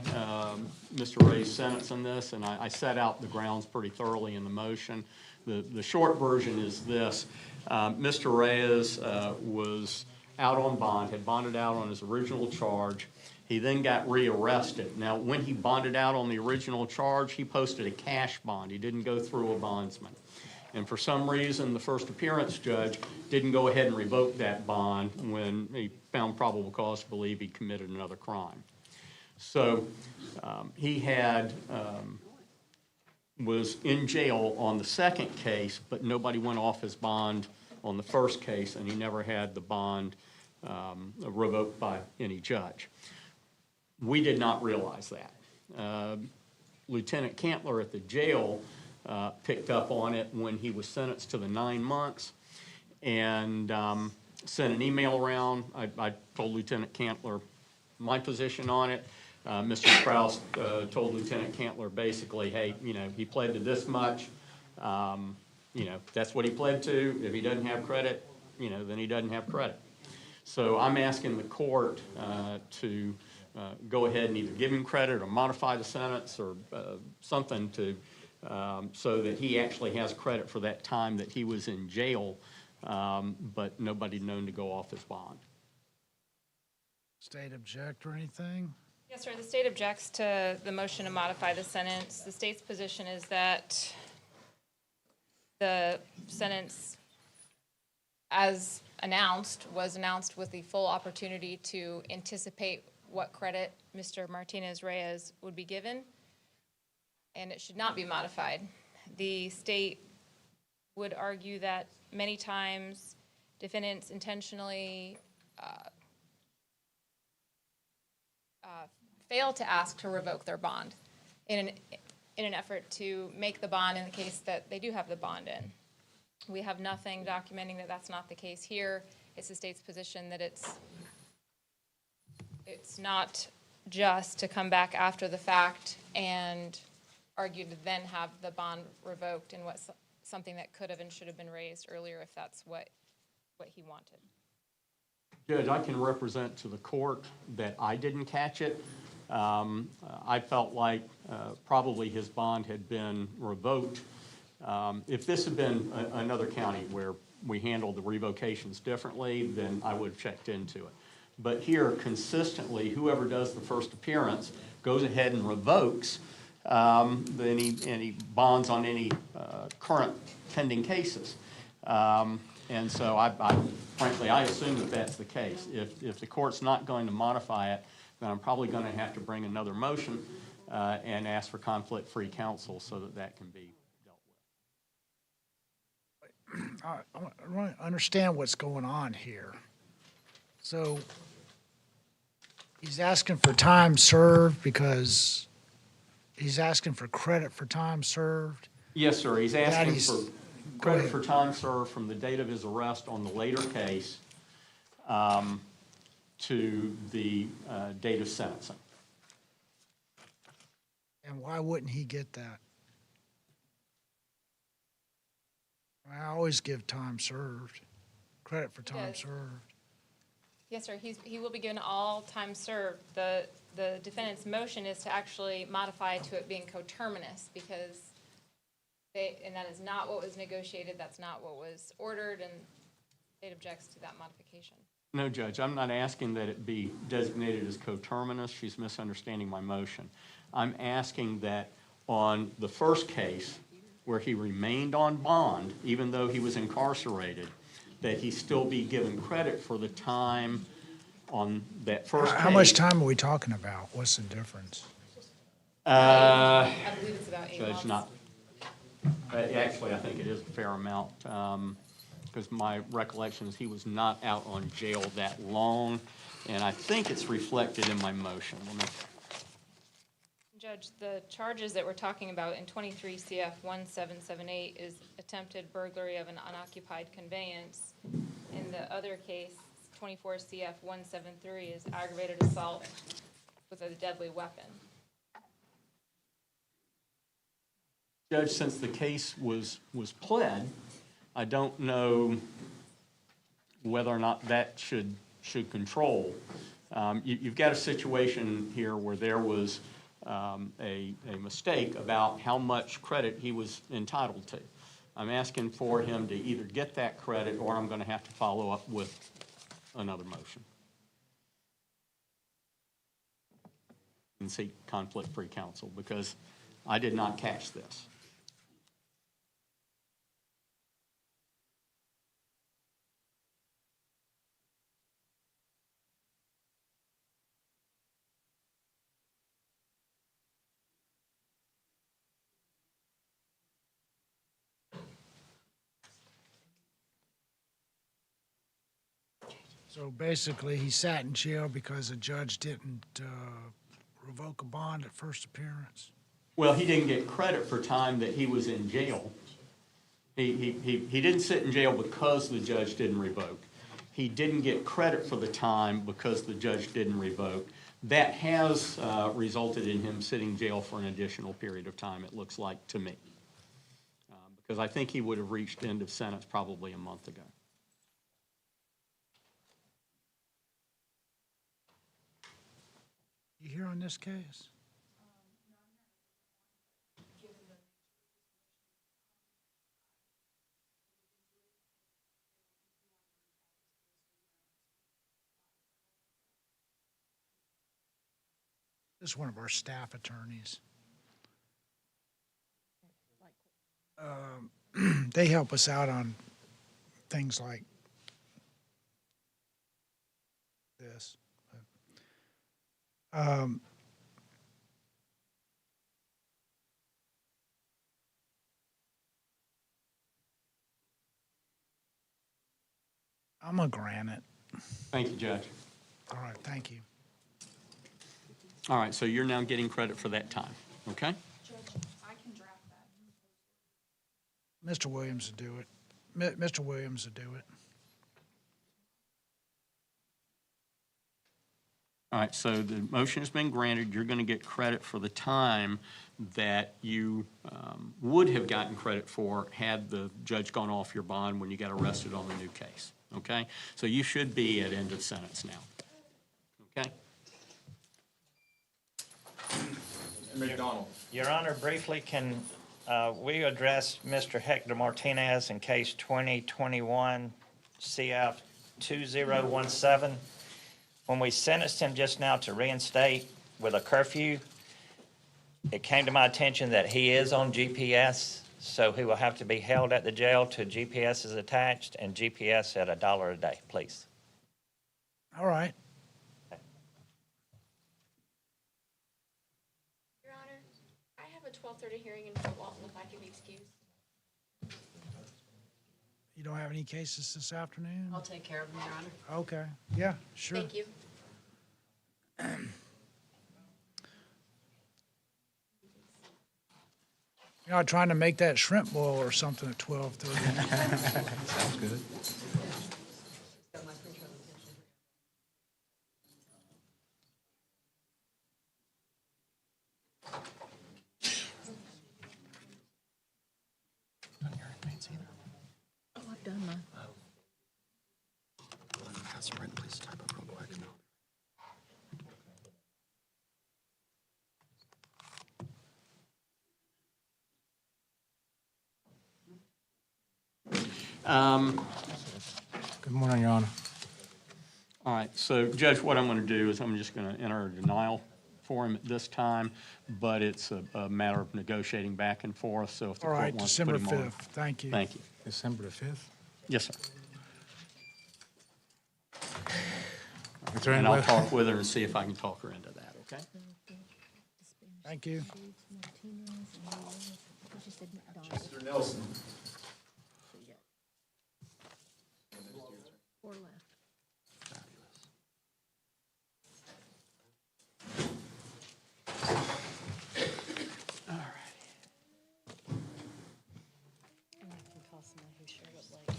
Mr. Ray's sentence in this, and I set out the grounds pretty thoroughly in the motion. The short version is this. Mr. Reyes was out on bond, had bonded out on his original charge. He then got rearrested. Now, when he bonded out on the original charge, he posted a cash bond. He didn't go through a bondsman. And for some reason, the first appearance judge didn't go ahead and revoke that bond when he found probable cause to believe he committed another crime. So he was in jail on the second case, but nobody went off his bond on the first case, and he never had the bond revoked by any judge. We did not realize that. Lieutenant Cantler at the jail picked up on it when he was sentenced to the 9 months and sent an email around. I told Lieutenant Cantler my position on it. Mr. Sprouse told Lieutenant Cantler basically, hey, you know, he pled to this much. You know, that's what he pled to. If he doesn't have credit, you know, then he doesn't have credit. So I'm asking the court to go ahead and either give him credit or modify the sentence or something to, so that he actually has credit for that time that he was in jail, but nobody known to go off his bond. State object or anything? Yes, sir. The state objects to the motion to modify the sentence. The state's position is that the sentence, as announced, was announced with the full opportunity to anticipate what credit Mr. Martinez-Reyes would be given, and it should not be modified. The state would argue that many times defendants intentionally fail to ask to revoke their bond in an effort to make the bond in the case that they do have the bond in. We have nothing documenting that that's not the case here. It's the state's position that it's not just to come back after the fact and argue to then have the bond revoked in what's something that could have and should have been raised earlier if that's what he wanted. Judge, I can represent to the court that I didn't catch it. I felt like probably his bond had been revoked. If this had been another county where we handled the revocations differently, then I would have checked into it. But here, consistently, whoever does the first appearance goes ahead and revokes any bonds on any current pending cases. And so frankly, I assume that that's the case. If the court's not going to modify it, then I'm probably going to have to bring another motion and ask for conflict-free counsel so that that can be dealt with. I want to understand what's going on here. So he's asking for time served because he's asking for credit for time served? Yes, sir. He's asking Daddy's- for credit for time served from the date of his arrest on the later case to the date of sentencing. And why wouldn't he get that? I always give time served, credit for time does. served. Yes, sir. He will be given all time served. The defendant's motion is to actually modify to it being coterminous because and that is not what was negotiated. That's not what was ordered, and state objects to that modification. No, Judge, I'm not asking that it be designated as coterminous. She's misunderstanding my motion. I'm asking that on the first case where he remained on bond, even though he was incarcerated, that he still be given credit for the time on that first case. How much time are we talking about? What's the difference? I believe it's about 8 months. Judge, not. Actually, I think it is a fair amount, because my recollection is he was not out on jail that long, and I think it's reflected in my motion. Judge, the charges that we're talking about in 23 CF 1778 is attempted burglary of an unoccupied conveyance. In the other case, 24 CF 173 is aggravated assault with a deadly weapon. Judge, since the case was pled, I don't know whether or not that should control. You've got a situation here where there was a mistake about how much credit he was entitled to. I'm asking for him to either get that credit or I'm going to have to follow up with another motion and seek conflict-free counsel because I did not catch this. So basically, he sat in jail because the judge didn't revoke a bond at first appearance? Well, he didn't get credit for time that he was in jail. He didn't sit in jail because the judge didn't revoke. He didn't get credit for the time because the judge didn't revoke. That has resulted in him sitting in jail for an additional period of time, it looks like to me. Because I think he would have reached end of sentence probably a month ago. You here on this case? This is one of our staff attorneys. They help us out on things like this. I'm gonna grant it. Thank you, Judge. All right, thank you. All right, so you're now getting credit for that time, okay? I can draft that. Mr. Williams will do it. Mr. Williams will do it. All right, so the motion has been granted. You're going to get credit for the time that you would have gotten credit for had the judge gone off your bond when you got arrested on the new case, okay? So you should be at end of sentence now, okay? McDonald. Your Honor, briefly, can we address Mr. Hector Martinez in case 2021 CF 2017? When we sentenced him just now to reinstate with a curfew, it came to my attention that he is on GPS, so he will have to be held at the jail till GPS is attached, and GPS at $1 a day, please. All right. Your Honor, I have a 12:30 hearing in Fort Walton, if I can be excused. You don't have any cases this afternoon? I'll take care of them, Your Honor. Okay, yeah, sure. Thank you. You're not trying to make that shrimp boil or something at 12:30. Sounds good. Oh, I've done mine. That's right, please type up real quick. Good morning, Your Honor. All right, so Judge, what I'm going to do is I'm just going to enter a denial for him at this time, but it's a matter of negotiating back and forth, so if the All court right, wants to December put him on. 5th, thank you. Thank you. December the 5th? Yes, sir. Is there any And I'll way- talk with her and see if I can talk her into that, okay? Thank you. Mr. Nelson. Four left. All right. And I can call somebody who showed up late.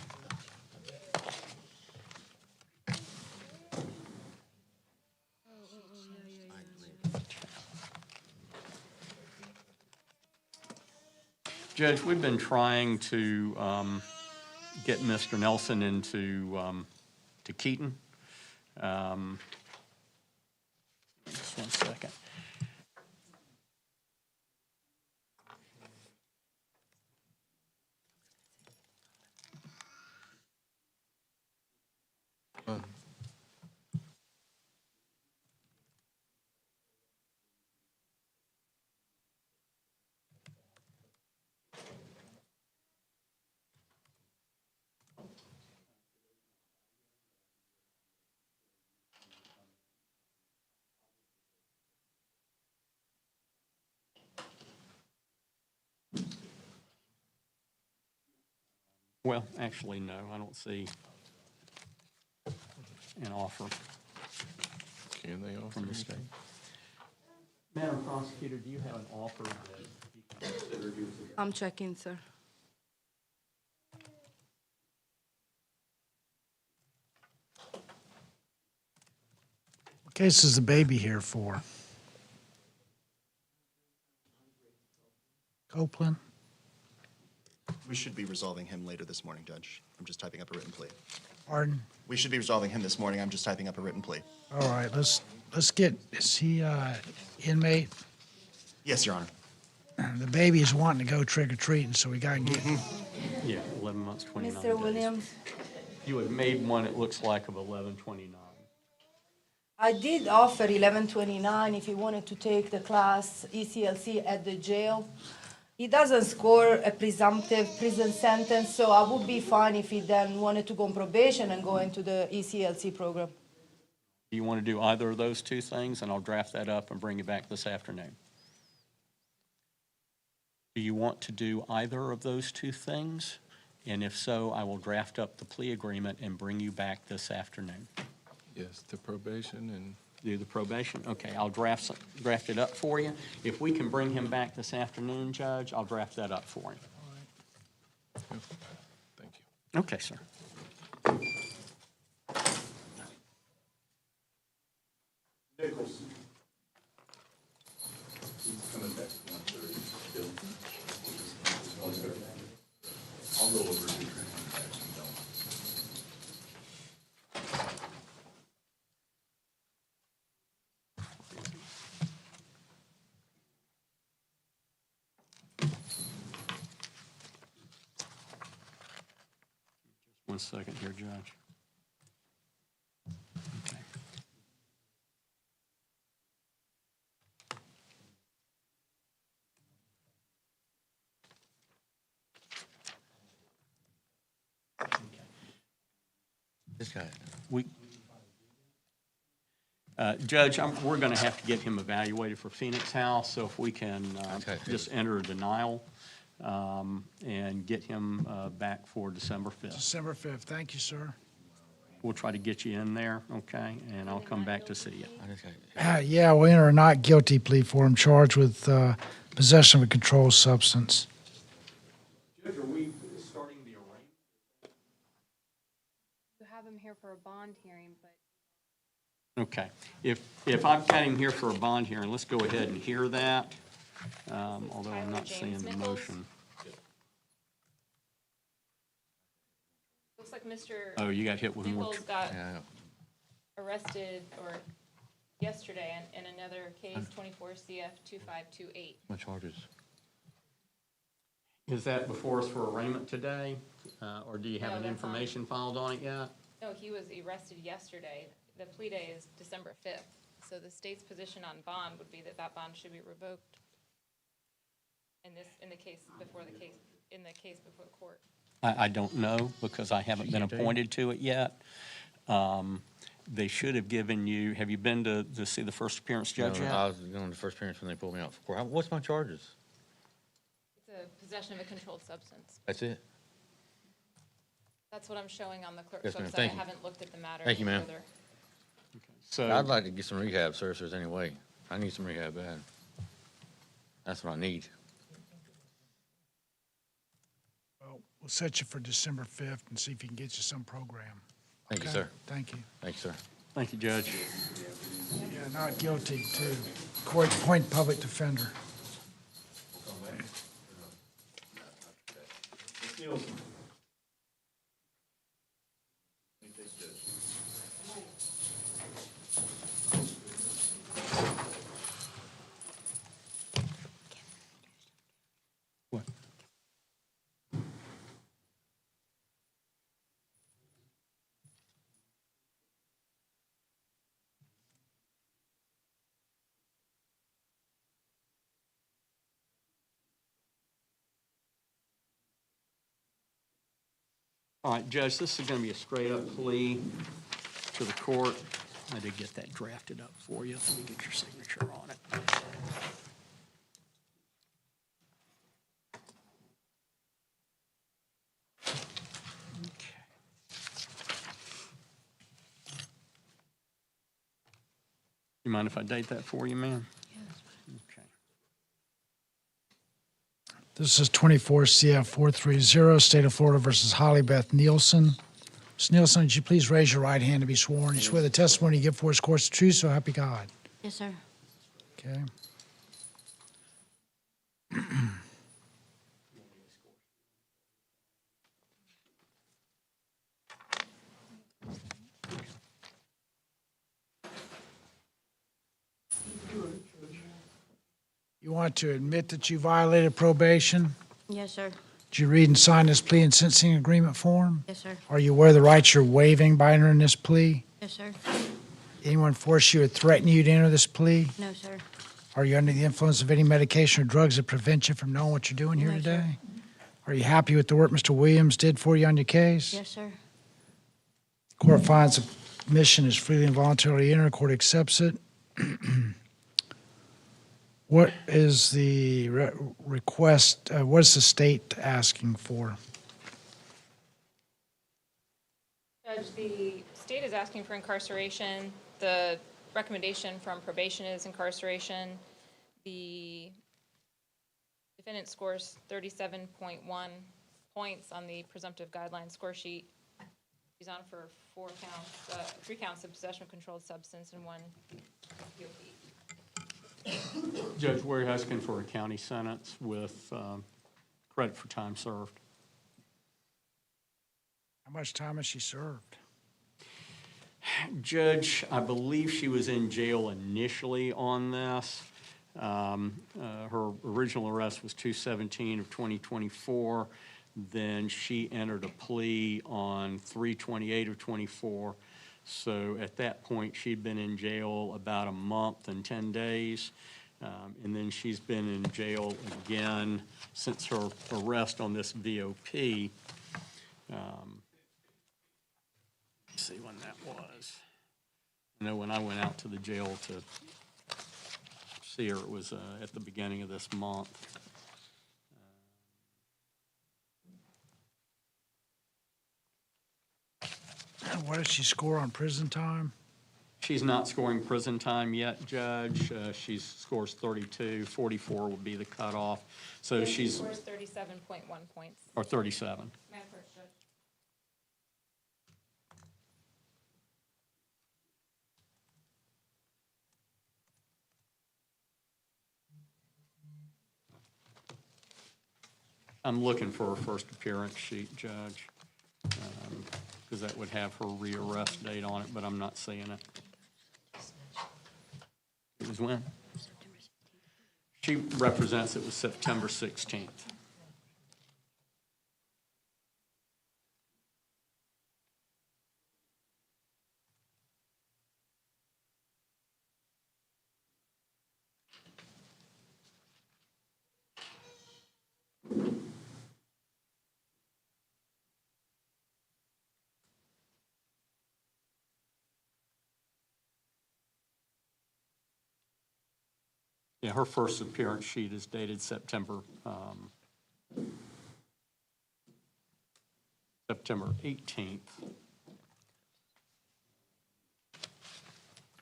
Judge, we've been trying to get Mr. Nelson into to Keaton. Just 1 second. Well, actually, no, I don't see an offer Can they offer from the state. Madam Prosecutor, do you have an offer that you can consider? I'm checking, sir. What case is the baby here for? Copeland? We should be resolving him later this morning, Judge. I'm just typing up a written plea. Pardon? We should be resolving him this morning. I'm just typing up a written plea. All right, let's get, is he inmate? Yes, Your Honor. The baby is wanting to go trick-or-treating, so we gotta get, Yeah, 11 months, 29 Mr. days. Williams, You had made one, it looks like, of 11/29. I did offer 1129 if he wanted to take the class ECLC at the jail. He doesn't score a presumptive prison sentence, so I would be fine if he then wanted to go on probation and go into the ECLC program. Do you want to do either of those two things? And I'll draft that up and bring it back this afternoon. Do you want to do either of those two things? And if so, I will draft up the plea agreement and bring you back this afternoon. Yes, the probation and. Do the probation? Okay, I'll draft it up for you. If we can bring him back this afternoon, Judge, I'll draft that up for him. Thank you. Okay, sir. Nichols. He's coming back at 1:30. Bill. I'll go over to One second here, Judge. Okay. This guy. Judge, we're going to have to get him evaluated for Phoenix House, so if we can just enter a denial and get him back for December 5th. December 5th. Thank you, sir. We'll try to get you in there, okay? And I'll come back to see you. Yeah, we'll enter a not guilty plea for him, charged with possession of a controlled substance. Judge, are we starting the arraignment? You have him here for a bond hearing, but. Okay. If I've got him here for a bond hearing, let's go ahead and hear that, although I'm not seeing the motion. Looks like Mr. Oh, you got hit with more. Nichols got arrested yesterday in another case, 24 CF 2528. My charges. Is that before us for arraignment today? Or do you have No, an that's information filed on it yet? No, he was arrested yesterday. The plea day is December 5th. So the state's position on bond would be that bond should be revoked in the case before the court. I don't know, because I haven't been appointed to it yet. They should have given you, have you been to see the first appearance judge yet? I was going to the first appearance when they pulled me out for court. What's my charges? It's a possession of a controlled substance. That's it? That's what I'm showing on the clerk's Yes, ma'am. website. I Thank you. haven't looked at the matter Thank you, any ma'am. further. So I'd like to get some rehab, sir, if there's any way. I need some rehab bad. That's what I need. Well, we'll set you for December 5th and see if he can get you some program. Thank you, Okay? sir. Thank you. Thank you, sir. Thank you, Judge. Yeah, not guilty, too. Court appoint public defender. Ms. Nielsen. What? All right, Judge, this is going to be a straight-up plea to the court. I did get that drafted up for you. Let me get your signature on it. You mind if I date that for you, ma'am? Yes. This is 24 CF 430, State of Florida versus Holly Beth Nielsen. Ms. Nielsen, would you please raise your right hand to be sworn? You swear the testimony you give for us course the truth, so help you God. Yes, sir. Okay. You want to admit that you violated probation? Yes, sir. Did you read and sign this plea and sentencing agreement form? Yes, sir. Are you aware of the rights you're waiving by entering this plea? Yes, sir. Anyone force you or threaten you to enter this plea? No, sir. Are you under the influence of any medication or drugs that prevent you from knowing what you're doing here No, sir. today? Are you happy with the work Mr. Williams did for you on your case? Yes, sir. Court finds the admission is freely and voluntarily entered. Court accepts it. What is the request, what is the state asking for? Judge, the state is asking for incarceration. The recommendation from probation is incarceration. The defendant scores 37.1 points on the presumptive guideline score sheet. He's on for 3 counts of possession of controlled substance and 1 POP. Judge, we're asking for a county sentence with credit for time served. How much time has she served? Judge, I believe she was in jail initially on this. Her original arrest was 2/17 of 2024. Then she entered a plea on 3/28 of 24. So at that point, she'd been in jail about a month and 10 days. And then she's been in jail again since her arrest on this VOP. Let's see when that was. I know when I went out to the jail to see her, it was at the beginning of this month. What did she score on prison time? She's not scoring prison time yet, Judge. She scores 32. 44 would be the cutoff. So She she's, scores 37.1 points. or 37. Madam Clerk, Judge. I'm looking for her first appearance sheet, Judge, because that would have her rearrest date on it, but I'm not seeing it. It was when? She represents it was September 16th. Yeah, her first appearance sheet is dated September 18th.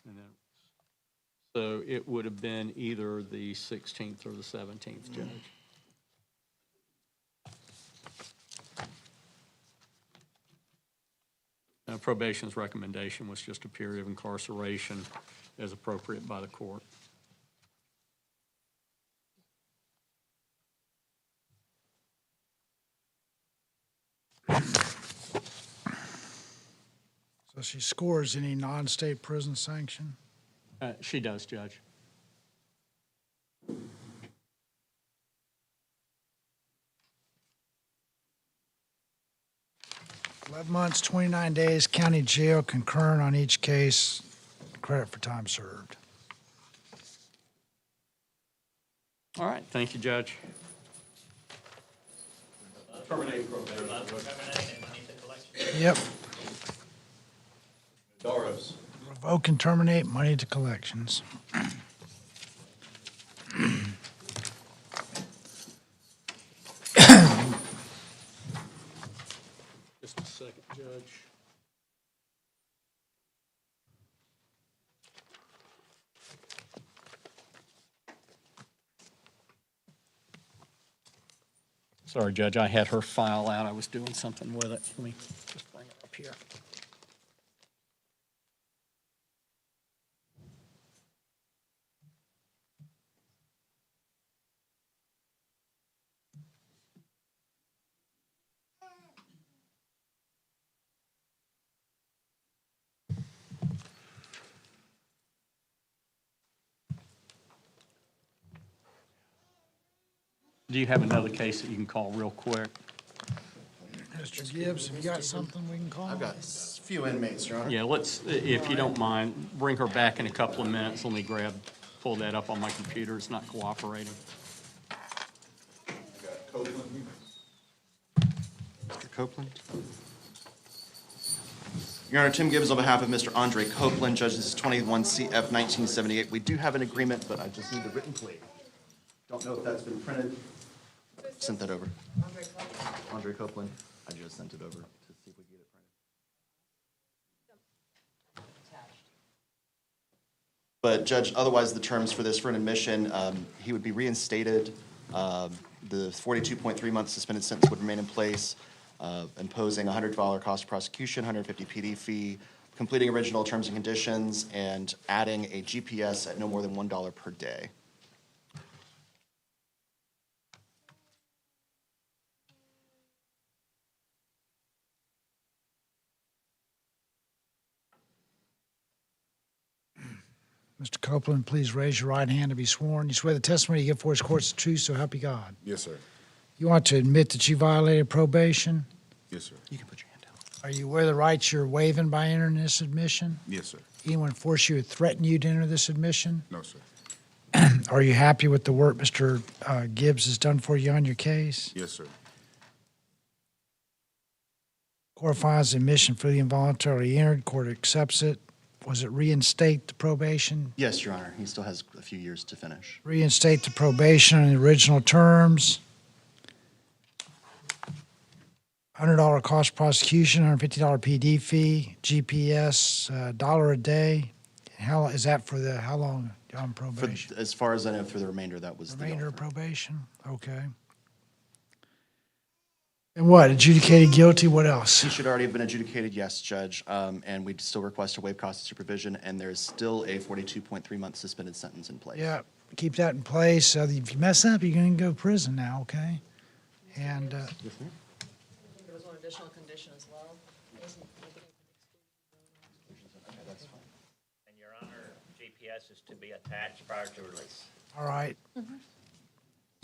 And then, so it would have been either the 16th or the 17th, Judge. Probation's recommendation was just a period of incarceration as appropriate by the court. So she scores any non-state prison sanction? She does, Judge. $11 months, 29 days, county jail, concurrent on each case, credit for time served. All right, thank you, Judge. Terminate probation. Yep. Doros. Revoke and terminate money to collections. Just a second, Judge. Sorry, Judge, I had her file out. I was doing something with it. Let me just bring it up here. Do you have another case that you can call real quick? Mr. Gibbs, have you got something we can call? I've got a few inmates, Your Honor. Yeah, let's, if you don't mind, bring her back in a couple of minutes. Let me pull that up on my computer. It's not cooperating. Mr. Copeland. Your Honor, Tim Gibbs on behalf of Mr. Andre Copeland, Judge, this is 21 CF 1978. We do have an agreement, but I just need the written plea. Don't know if that's been printed. Sent that over. Andre Copeland. I just sent it over to see if we can get it printed. But Judge, otherwise the terms for this for an admission, he would be reinstated. The 42.3-month suspended sentence would remain in place, imposing $100 cost of prosecution, $150 PD fee, completing original terms and conditions, and adding a GPS at no more than $1 per day. Mr. Copeland, please raise your right hand to be sworn. You swear the testimony you give for this court is the truth, so help you God. Yes, sir. You want to admit that you violated probation? Yes, sir. You can put your hand down. Are you aware of the rights you're waiving by entering this admission? Yes, sir. Anyone force you or threaten you to enter this admission? No, sir. Are you happy with the work Mr. Gibbs has done for you on your case? Yes, sir. Court finds the admission freely and voluntarily entered. Court accepts it. Was it reinstate the probation? Yes, Your Honor. He still has a few years to finish. Reinstate the probation on the original terms. $100 cost of prosecution, $150 PD fee, GPS, $1 a day. How is that for the, how long on probation? As far as I know, for the remainder, that was the Remainder of offer. probation? Okay. And what, adjudicated guilty, what else? He should already have been adjudicated, yes, Judge, and we'd still request a waive cost of supervision, and there's still a 42.3-month suspended sentence in place. Yeah, keep that in place. If you mess up, you're going to go to prison now, okay? And There was one additional condition as well. And Your Honor, GPS is to be attached prior to release. all right.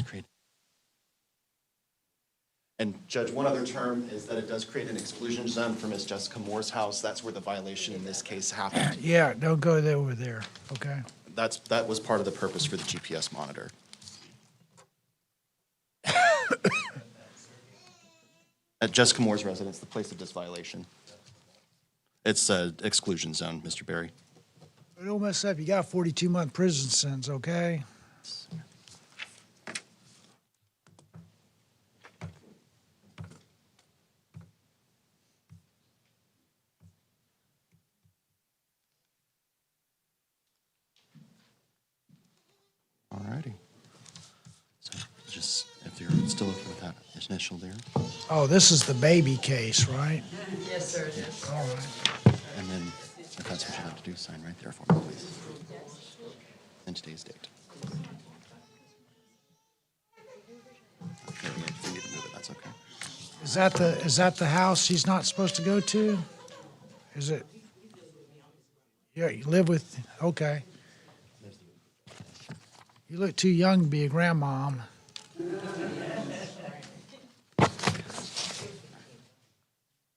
Great. And Judge, one other term is that it does create an exclusion zone for Ms. Jessica Moore's house. That's where the violation in this case happened. Yeah, don't go there over there, okay? That was part of the purpose for the GPS monitor. At Jessica Moore's residence, the place of this violation. It's an exclusion zone, Mr. Berry. Don't mess up. You got a 42-month prison sentence, okay? All righty. So just, if you're still looking with that initial there. Oh, this is the baby case, right? Yes, sir, it is. All right. And then, if that's what you'd like to do, sign right there for me, please. And today's date. If you need to move it, that's okay. Is that the house he's not supposed to go to? Is it? Yeah, you live with, okay. You look too young to be a grandmom.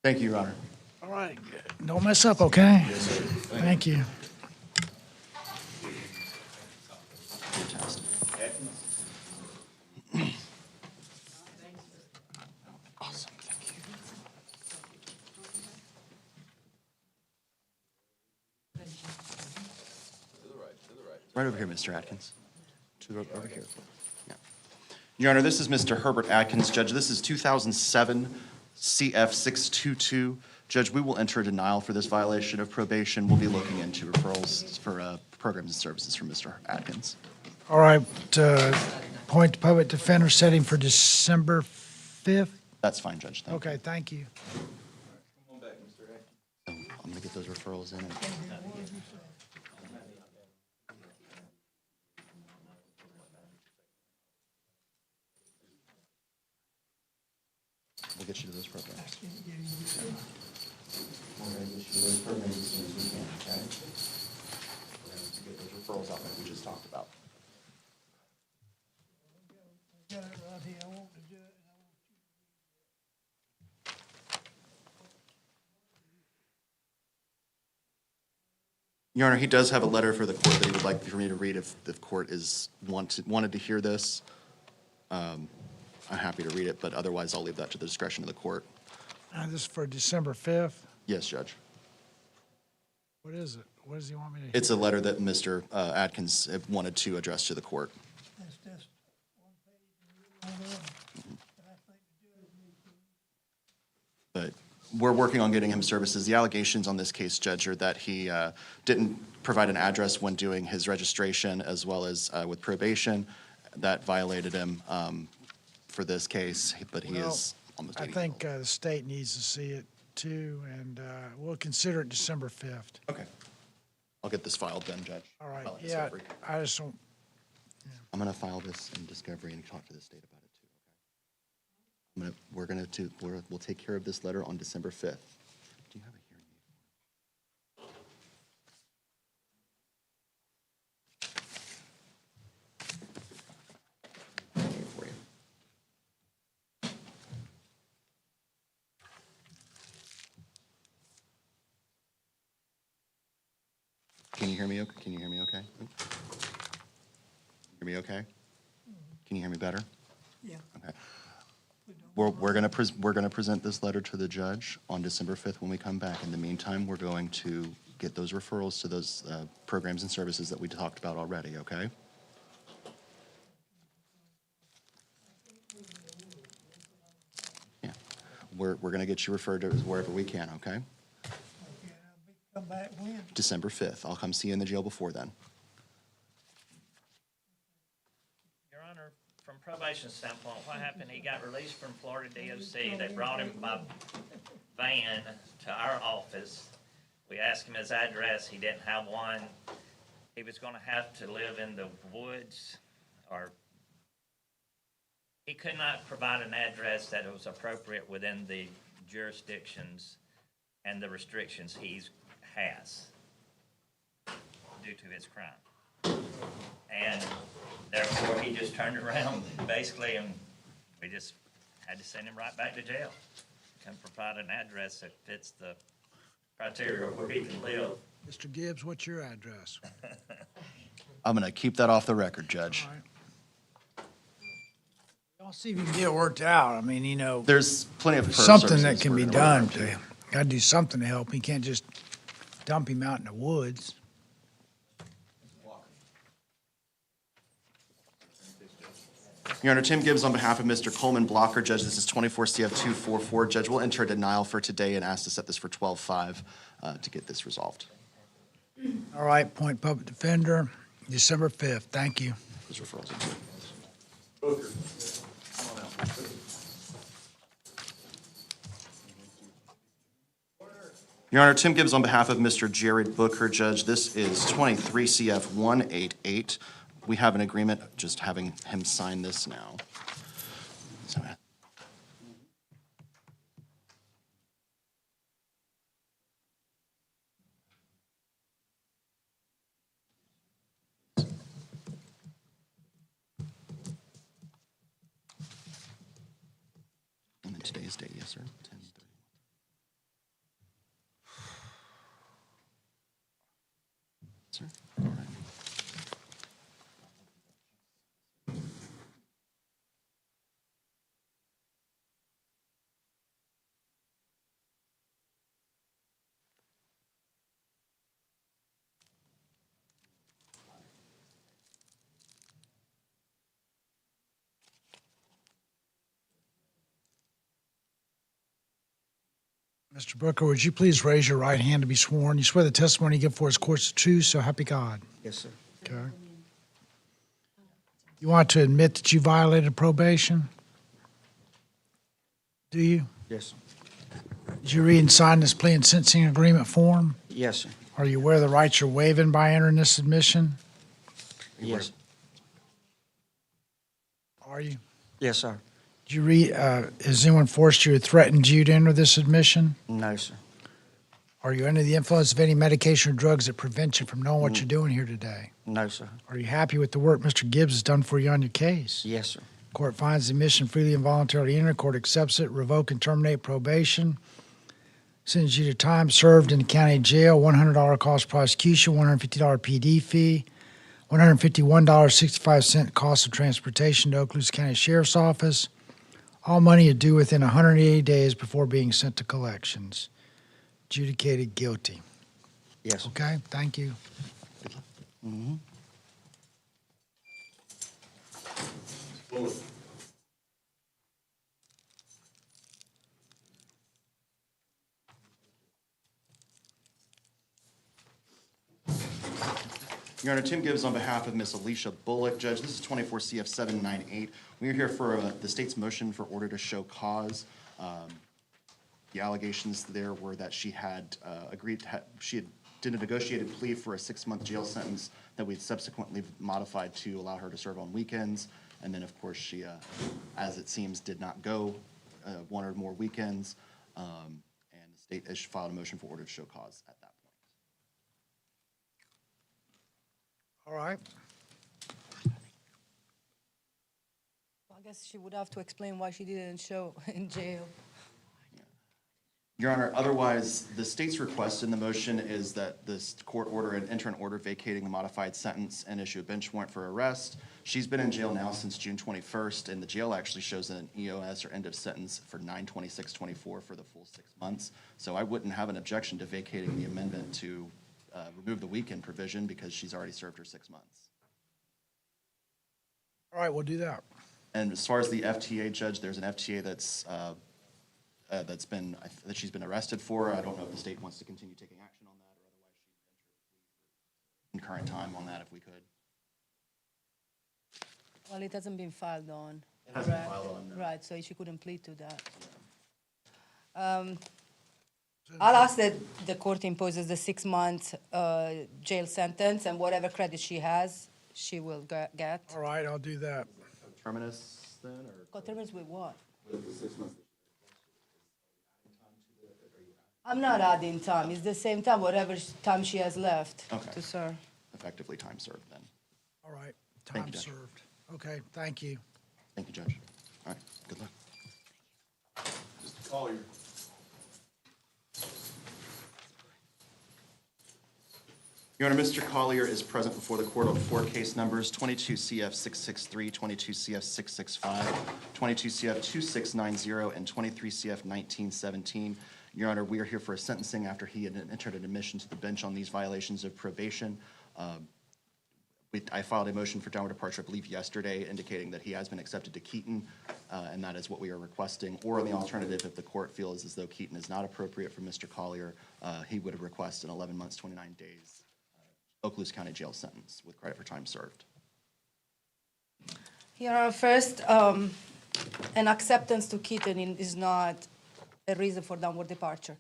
Thank you, Your Honor. All right, don't mess up, okay? Yes, sir. Thank you. Fantastic. Awesome, thank you. Right over here, Mr. Atkins. Over here. Yeah. Your Honor, this is Mr. Herbert Atkins. Judge, this is 2007 CF 622. Judge, we will enter a denial for this violation of probation. We'll be looking into referrals for programs and services from Mr. Atkins. All right, appoint the public defender setting for December 5th? That's fine, Judge. Thank you. Okay, thank you. Come on back, Mr. Heck. I'm going to get those referrals in. We'll get you to those programs. We're going to get you to those programs as soon as we can, okay? We're going to get those referrals out that we just talked about. Your Honor, he does have a letter for the court that he would like for me to read if the court wanted to hear this. I'm happy to read it, but otherwise I'll leave that to the discretion of the court. This is for December 5th. Yes, Judge. What is it? What does he want me to? It's a letter that Mr. Atkins wanted to address to the court. That's just one page. But we're working on getting him services. The allegations on this case, Judge, are that he didn't provide an address when doing his registration, as well as with probation. That violated him for this case, but he is almost 80 I think the state needs to see it too, and we'll consider it December 5th. Okay. I'll get this filed then, Judge. All right, File it in yeah, discovery. I just don't, I'm going to file this in discovery and talk to the state about it too, okay? We'll take care of this letter on December 5th. Do you have a hearing aid for you? Can you hear me? Can you hear me okay? Hear me okay? Can you hear me better? Yeah. Okay. We're going to present this letter to the judge on December 5th when we come back. In the meantime, we're going to get those referrals to those programs and services that we talked about already, okay? Yeah. We're going to get you referred to wherever we can, okay? Come back when? December 5th. I'll come see you in the jail before then. Your Honor, from probation standpoint, what happened, he got released from Florida DOC. They brought him by van to our office. We asked him his address. He didn't have one. He was going to have to live in the woods, or he could not provide an address that was appropriate within the jurisdictions and the restrictions he has due to his crime. And therefore, he just turned around, basically, and we just had to send him right back to jail. Couldn't provide an address that fits the criteria where he can live. Mr. Gibbs, what's your address? I'm going to keep that off the record, Judge. All right. I'll see if you can get it worked out. I mean, you know, There's plenty of something that services can we're be gonna done work to, gotta do something to help. You can't just dump him out in the woods. Your Honor, Tim Gibbs on behalf of Mr. Coleman Blocker, Judge, this is 24 CF 244. Judge, we'll enter a denial for today and ask to set this for 12/5 to get this resolved. All right, point public defender, December 5th. Thank you. Those referrals are good. Booker, come on out. Your Honor, Tim Gibbs on behalf of Mr. Jared Booker, Judge, this is 23 CF 188. We have an agreement, just having him sign this now. So, and then today's date, yes, sir. 10/30. Sir, all right. Mr. Booker, would you please raise your right hand to be sworn? You swear the testimony you give for his court's the truth, so help you God. Yes, sir. Okay. You want to admit that you violated probation? Do you? Yes, sir. Did you read and sign this plea and sentencing agreement form? Yes, sir. Are you aware of the rights you're waiving by entering this admission? Yes, Are you? yes, sir. Did you read, has anyone forced you or threatened you to enter this admission? No, sir. Are you under the influence of any medication or drugs that prevent you from knowing what you're doing here today? No, sir. Are you happy with the work Mr. Gibbs has done for you on your case? Yes, sir. Court finds the admission freely and voluntarily entered. Court accepts it, revoke and terminate probation. Sentence you to time served in the county jail, $100 cost of prosecution, $150 PD fee, $151.65 cost of transportation to Okaloosa County Sheriff's Office. All money is due within 180 days before being sent to collections. Adjudicated guilty. Yes, sir. Okay, thank you. Mhm. Bullet. Your Honor, Tim Gibbs on behalf of Ms. Alicia Bullock. Judge, this is 24 CF 798. We are here for the state's motion for order to show cause. The allegations there were that she had she did a negotiated plea for a 6-month jail sentence that we subsequently modified to allow her to serve on weekends. And then, of course, she, as it seems, did not go 1 or more weekends. And the state has filed a motion for order to show cause at that point. All right. I guess she would have to explain why she didn't show in jail. Your Honor, otherwise, the state's request in the motion is that this court order and enter an order vacating the modified sentence and issue a bench warrant for arrest. She's been in jail now since June 21st, and the jail actually shows an EOS or end of sentence for 9/26/24 for the full 6 months. So I wouldn't have an objection to vacating the amendment to remove the weekend provision because she's already served her 6 months. All right, we'll do that. And as far as the FTA, Judge, there's an FTA that she's been arrested for. I don't know if the state wants to continue taking action on that, or otherwise she'd enter in current time on that if we could. Well, it hasn't been filed on. It hasn't been filed on, no. Right, so she couldn't plead to that. I'll ask that the court imposes the 6-month jail sentence, and whatever credit she has, she will get. All right, I'll do that. Terminus then, or? Coterminous with what? With the 6 months. I'm not adding time. It's the same time, whatever time she has left Okay. to serve. Effectively time served then. All right, Thank time you, Judge. served. Okay, thank you. Thank you, Judge. All right, good luck. Mr. Collier. Your Honor, Mr. Collier is present before the court on 4 case numbers, 22 CF 663, 22 CF 665, 22 CF 2690, and 23 CF 1917. Your Honor, we are here for a sentencing after he had entered an admission to the bench on these violations of probation. I filed a motion for downward departure, I believe, yesterday, indicating that he has been accepted to Keaton, and that is what we are requesting. Or in the alternative, if the court feels as though Keaton is not appropriate for Mr. Collier, he would request an 11 months, 29 days Okaloosa County jail sentence with credit for time served. Here are first, an acceptance to Keaton is not a reason for downward departure.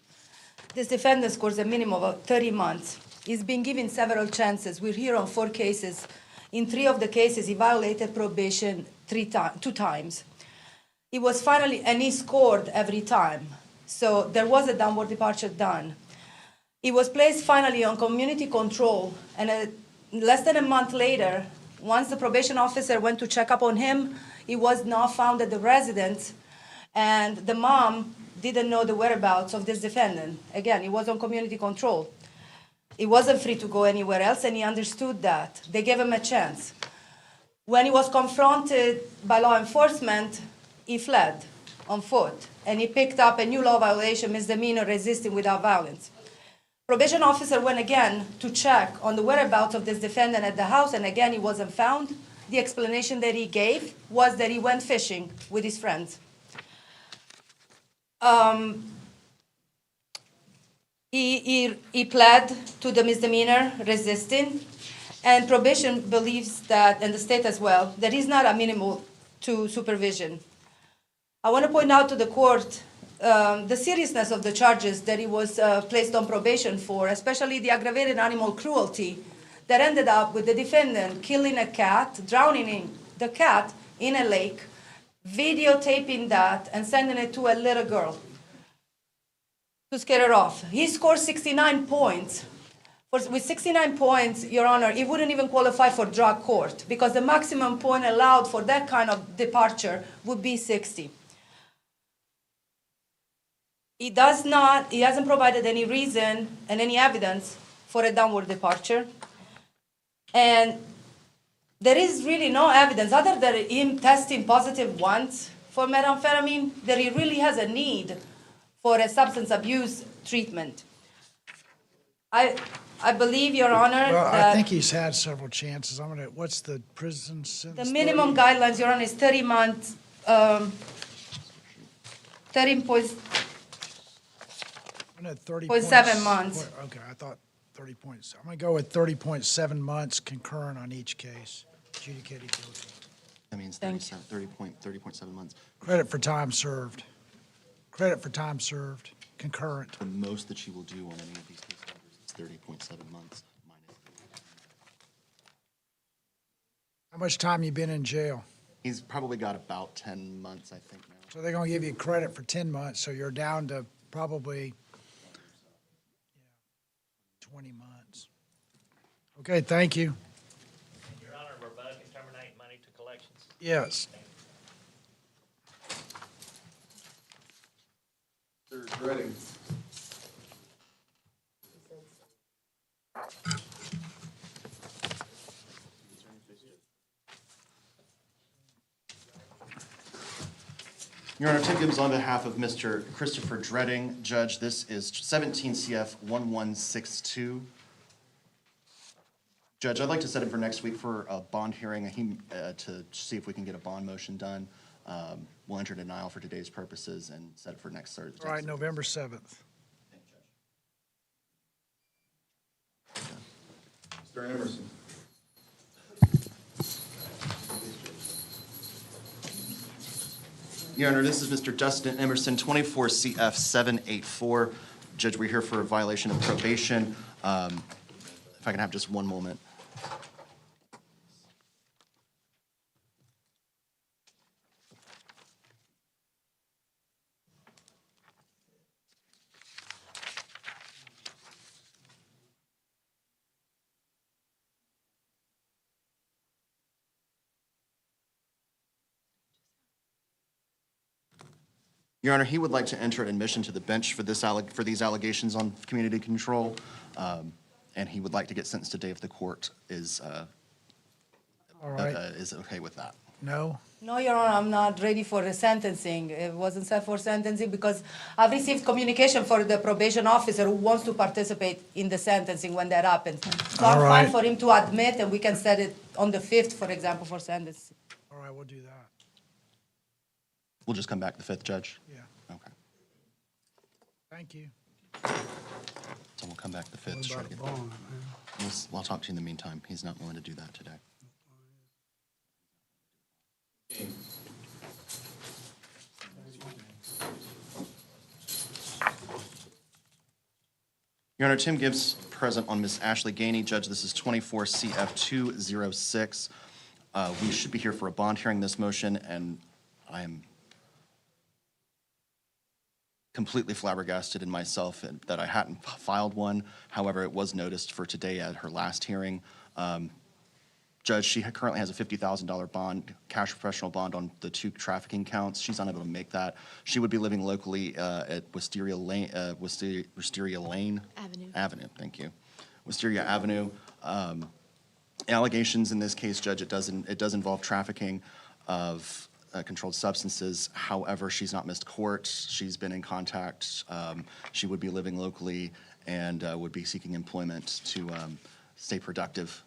This defendant scores a minimum of 30 months. He's been given several chances. We're here on 4 cases. In 3 of the cases, he violated probation 2 times. He was finally, and he scored every time. So there was a downward departure done. He was placed finally on community control, and less than a month later, once the probation officer went to check up on him, he was not found at the residence, and the mom didn't know the whereabouts of this defendant. Again, he was on community control. He wasn't free to go anywhere else, and he understood that. They gave him a chance. When he was confronted by law enforcement, he fled on foot, and he picked up a new law violation, misdemeanor, resisting without violence. Probation officer went again to check on the whereabouts of this defendant at the house, and again, he wasn't found. The explanation that he gave was that he went fishing with his friends. He pled to the misdemeanor, resisting, and probation believes that, and the state as well, that he's not amenable to supervision. I want to point out to the court the seriousness of the charges that he was placed on probation for, especially the aggravated animal cruelty that ended up with the defendant killing a cat, drowning the cat in a lake, videotaping that, and sending it to a little girl to scare her off. He scored 69 points. With 69 points, Your Honor, he wouldn't even qualify for drug court because the maximum point allowed for that kind of departure would be 60. He hasn't provided any reason and any evidence for a downward departure. And there is really no evidence other than him testing positive once for methamphetamine that he really has a need for a substance abuse treatment. I believe, Your Honor, Well, that I think he's had several chances. What's the prison sentence? the minimum 30? guidelines, Your Honor, is 30 months, 13 points. I know 30 0.7 months. Okay, I thought 30 points. I'm going to go with 30.7 months concurrent on each case, adjudicated guilty. That means Thank 30.7 months. Credit for time served. Credit for time served, concurrent. The most that she will do on any of these case numbers is 30.7 months minus. How much time you been in jail? He's probably got about 10 months, I think, now. So they're going to give you credit for 10 months, so you're down to probably 20 months. Okay, thank you. Your Honor, revoke and terminate money to collections. Yes. Mr. Dreading. Your Honor, Tim Gibbs on behalf of Mr. Christopher Dreading. Judge, this is 17 CF 1162. Judge, I'd like to set it for next week for a bond hearing to see if we can get a bond motion done. We'll enter denial for today's purposes and set it for next Thursday. All right, November 7th. Mr. Emerson. Your Honor, this is Mr. Justin Emerson, 24 CF 784. Judge, we're here for a violation of probation. If I can have just one moment. Your Honor, he would like to enter an admission to the bench for this for these allegations on community control, and he would like to get sentenced today if the court is All right. is okay with that. No? No, Your Honor, I'm not ready for the sentencing. It wasn't set for sentencing because I've received communication for the probation officer who wants to participate in the sentencing when that happens. So I'm All fine right. for him to admit, and we can set it on the 5th, for example, for sentencing. All right, we'll do that. We'll just come back the 5th, Judge? Yeah. Okay. Thank you. So we'll come back the 5th. to try to get- I'll talk to you in the meantime. He's not willing to do that today. Your Honor, Tim Gibbs present on Ms. Ashley Gainey. Judge, this is 24 CF 206. We should be here for a bond hearing this motion, and I am completely flabbergasted in myself that I hadn't filed one. However, it was noticed for today at her last hearing. Judge, she currently has a $50,000 bond, cash professional bond on the 2 trafficking counts. She's unable to make that. She would be living locally at Wisteria Lane, Avenue, thank you. Wisteria Avenue. Allegations in this case, Judge, it does involve trafficking of controlled substances. However, she's not missed court. She's been in contact. She would be living locally and would be seeking employment to stay productive.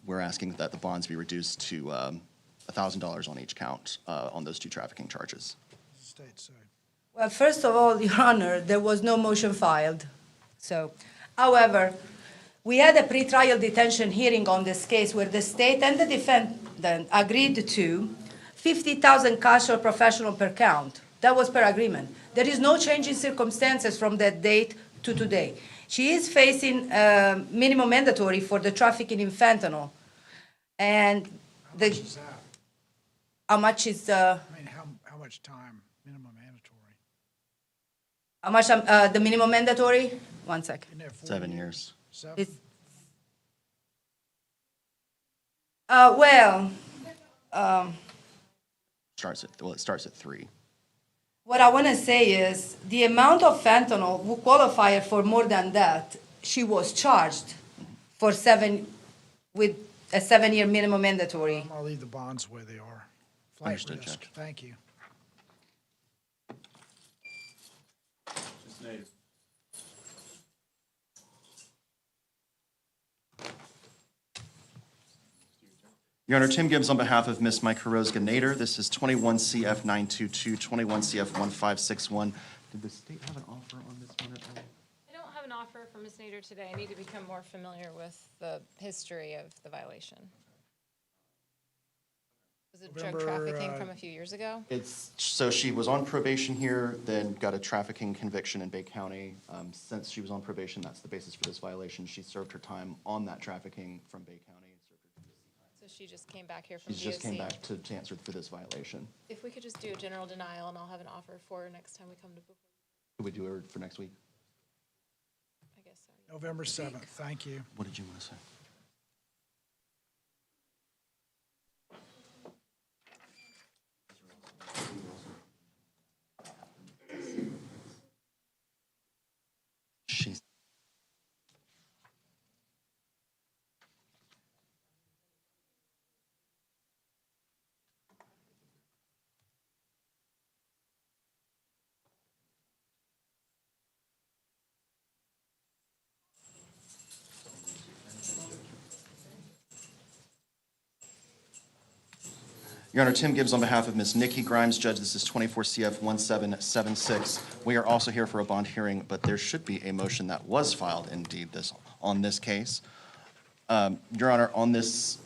We're asking that the bonds be reduced to $1,000 on each count on those 2 trafficking charges. State side. Well, first of all, Your Honor, there was no motion filed. So, however, we had a pretrial detention hearing on this case where the state and the defendant agreed to $50,000 cash or professional per count. That was per agreement. There is no change in circumstances from that date to today. She is facing minimum mandatory for the trafficking in fentanyl. And How much is that? how much is, I mean, how much time minimum mandatory? how much, the minimum mandatory? 1 second. Isn't it 4 7 years. 7? It's, well, It starts at 3. what I want to say is the amount of fentanyl would qualify her for more than that. She was charged for with a 7-year minimum mandatory. I'll leave the bonds where they are. Flight Understood, risk. Judge. Thank you. Ms. Nader. Your Honor, Tim Gibbs on behalf of Ms. Mike Horozga Nader. This is 21 CF 922, 21 CF 1561. Did the state have an offer on this one at all? I don't have an offer for Ms. Nader today. I need to become more familiar with the history of the violation. Was it drug November, trafficking from a few years ago? So she was on probation here, then got a trafficking conviction in Bay County. Since she was on probation, that's the basis for this violation. She served her time on that trafficking from Bay County. So she just came back here from She just came DOC. back to answer for this violation. If we could just do a general denial, and I'll have an offer for her next time we come to before. Could we do her for next week? I guess so. November 7th. Thank you. What did you want to say? She's Your Honor, Tim Gibbs on behalf of Ms. Nikki Grimes. Judge, this is 24 CF 1776. We are also here for a bond hearing, but there should be a motion that was filed indeed on this case. Your Honor, on this,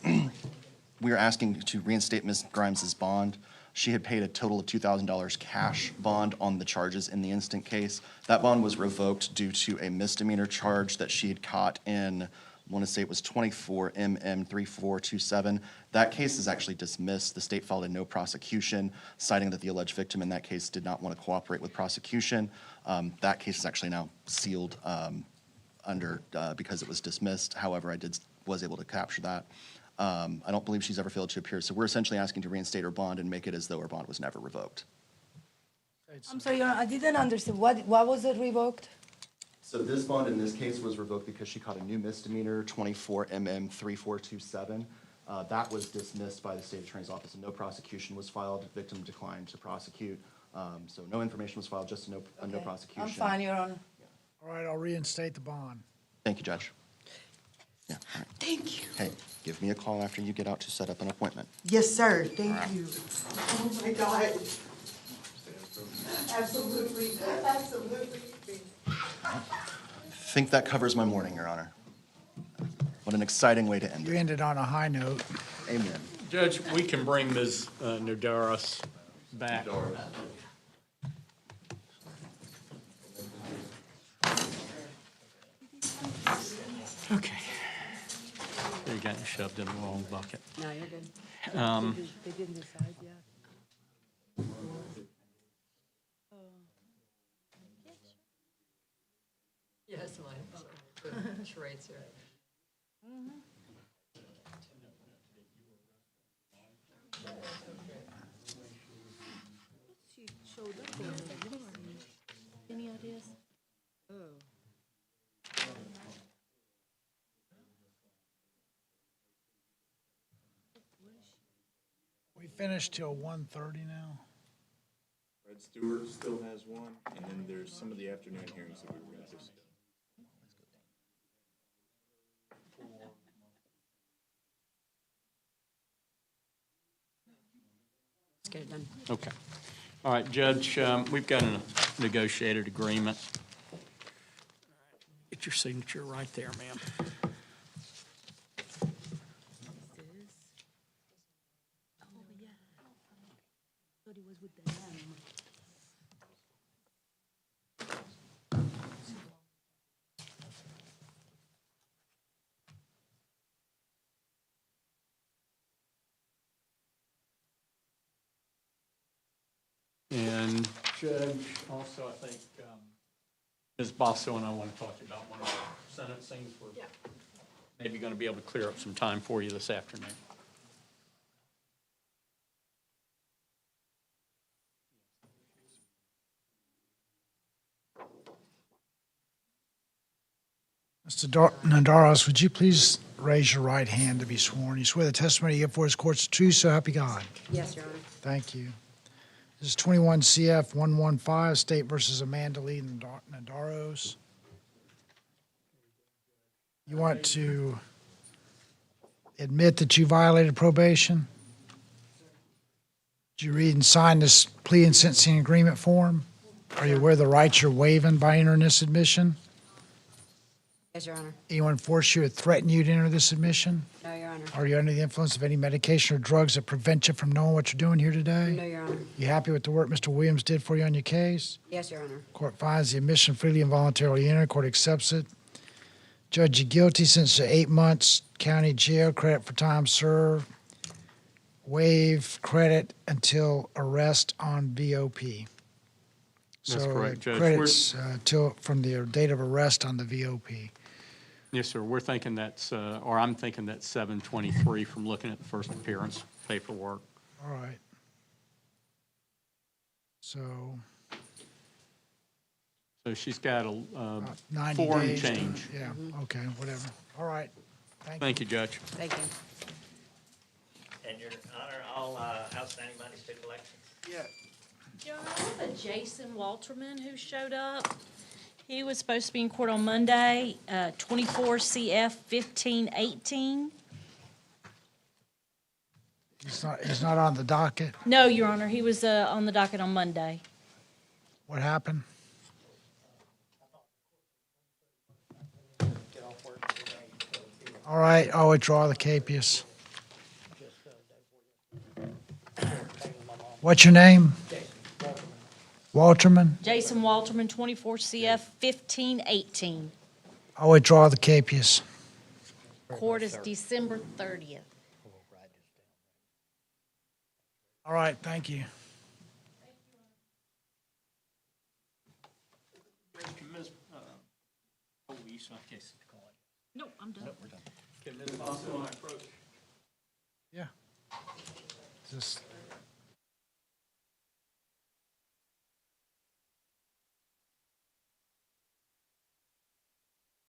we are asking to reinstate Ms. Grimes's bond. She had paid a total of $2,000 cash bond on the charges in the instant case. That bond was revoked due to a misdemeanor charge that she had caught in, I want to say it was 24 MM 3427. That case is actually dismissed. The state filed a no prosecution, citing that the alleged victim in that case did not want to cooperate with prosecution. That case is actually now sealed because it was dismissed. However, I was able to capture that. I don't believe she's ever failed to appear. So we're essentially asking to reinstate her bond and make it as though her bond was never revoked. I'm sorry, Your Honor, I didn't understand. What was it revoked? So this bond in this case was revoked because she caught a new misdemeanor, 24 MM 3427. That was dismissed by the state attorney's office and no prosecution was filed. Victim declined to prosecute. So no information was filed, just a no prosecution. I'm fine, Your Honor. All right, I'll reinstate the bond. Thank you, Judge. Yeah, all right. Thank you. Hey, give me a call after you get out to set up an appointment. Yes, sir. Thank you. Oh, my God. Absolutely. Absolutely. I think that covers my morning, Your Honor. What an exciting way to end You it. ended on a high note. Amen. Judge, we can bring Ms. Nodaris back. Okay. You got shoved in the wrong bucket. No, you're good. They didn't decide yet. Yes, mine. Charades here. She showed up in the morning. Any ideas? Oh. We finished till 1:30 now. Fred Stewart still has one, and then there's some of the afternoon hearings that we were going to discuss. Let's get it done. Okay. All right, Judge, we've got a negotiated agreement. Get your signature right there, ma'am. Oh, yeah. Thought he was with them. And Judge, also, I think, Ms. Basso and I want to talk to you about one of the sentencings. We're maybe going to be able to clear up some time for you this afternoon. Mr. Nadaros, would you please raise your right hand to be sworn? You swear the testimony you give for this court's true, so help you God. Yes, Your Honor. Thank you. This is 21 CF 115, State versus Amanda Lee Nadaros. You want to admit that you violated probation? Did you read and sign this plea and sentencing agreement form? Are you aware of the rights you're waiving by entering this admission? Yes, Your Honor. Anyone force you or threaten you to enter this admission? No, Your Honor. Are you under the influence of any medication or drugs that prevent you from knowing what you're doing here today? No, Your Honor. You happy with the work Mr. Williams did for you on your case? Yes, Your Honor. Court finds the admission freely and voluntarily entered. Court accepts it. Judge you guilty, sentenced to 8 months county jail, credit for time served. Waive credit until arrest on VOP. That's correct, Judge. Credits till from the date of arrest on the VOP. Yes, sir. We're thinking that's, or I'm thinking that's 7/23 from looking at the first appearance paperwork. All right. So she's got a 90 4 and days. change. Yeah, okay, whatever. All right. Thank you, Judge. Thank you. And Your Honor, all outstanding monies to collections. Yeah. Your Honor, I have a Jason Walterman who showed up. He was supposed to be in court on Monday, 24 CF 1518. He's not on the docket. No, Your Honor, he was on the docket on Monday. What happened? All right, I'll withdraw the capias. What's your name? Walterman? Jason Walterman, 24 CF 1518. I'll withdraw the capias. Court is December 30th. All right, thank you. Ms. Okaloosa, in case it's calling. No, I'm done. Can Ms. Basso and I approach? Yeah. Just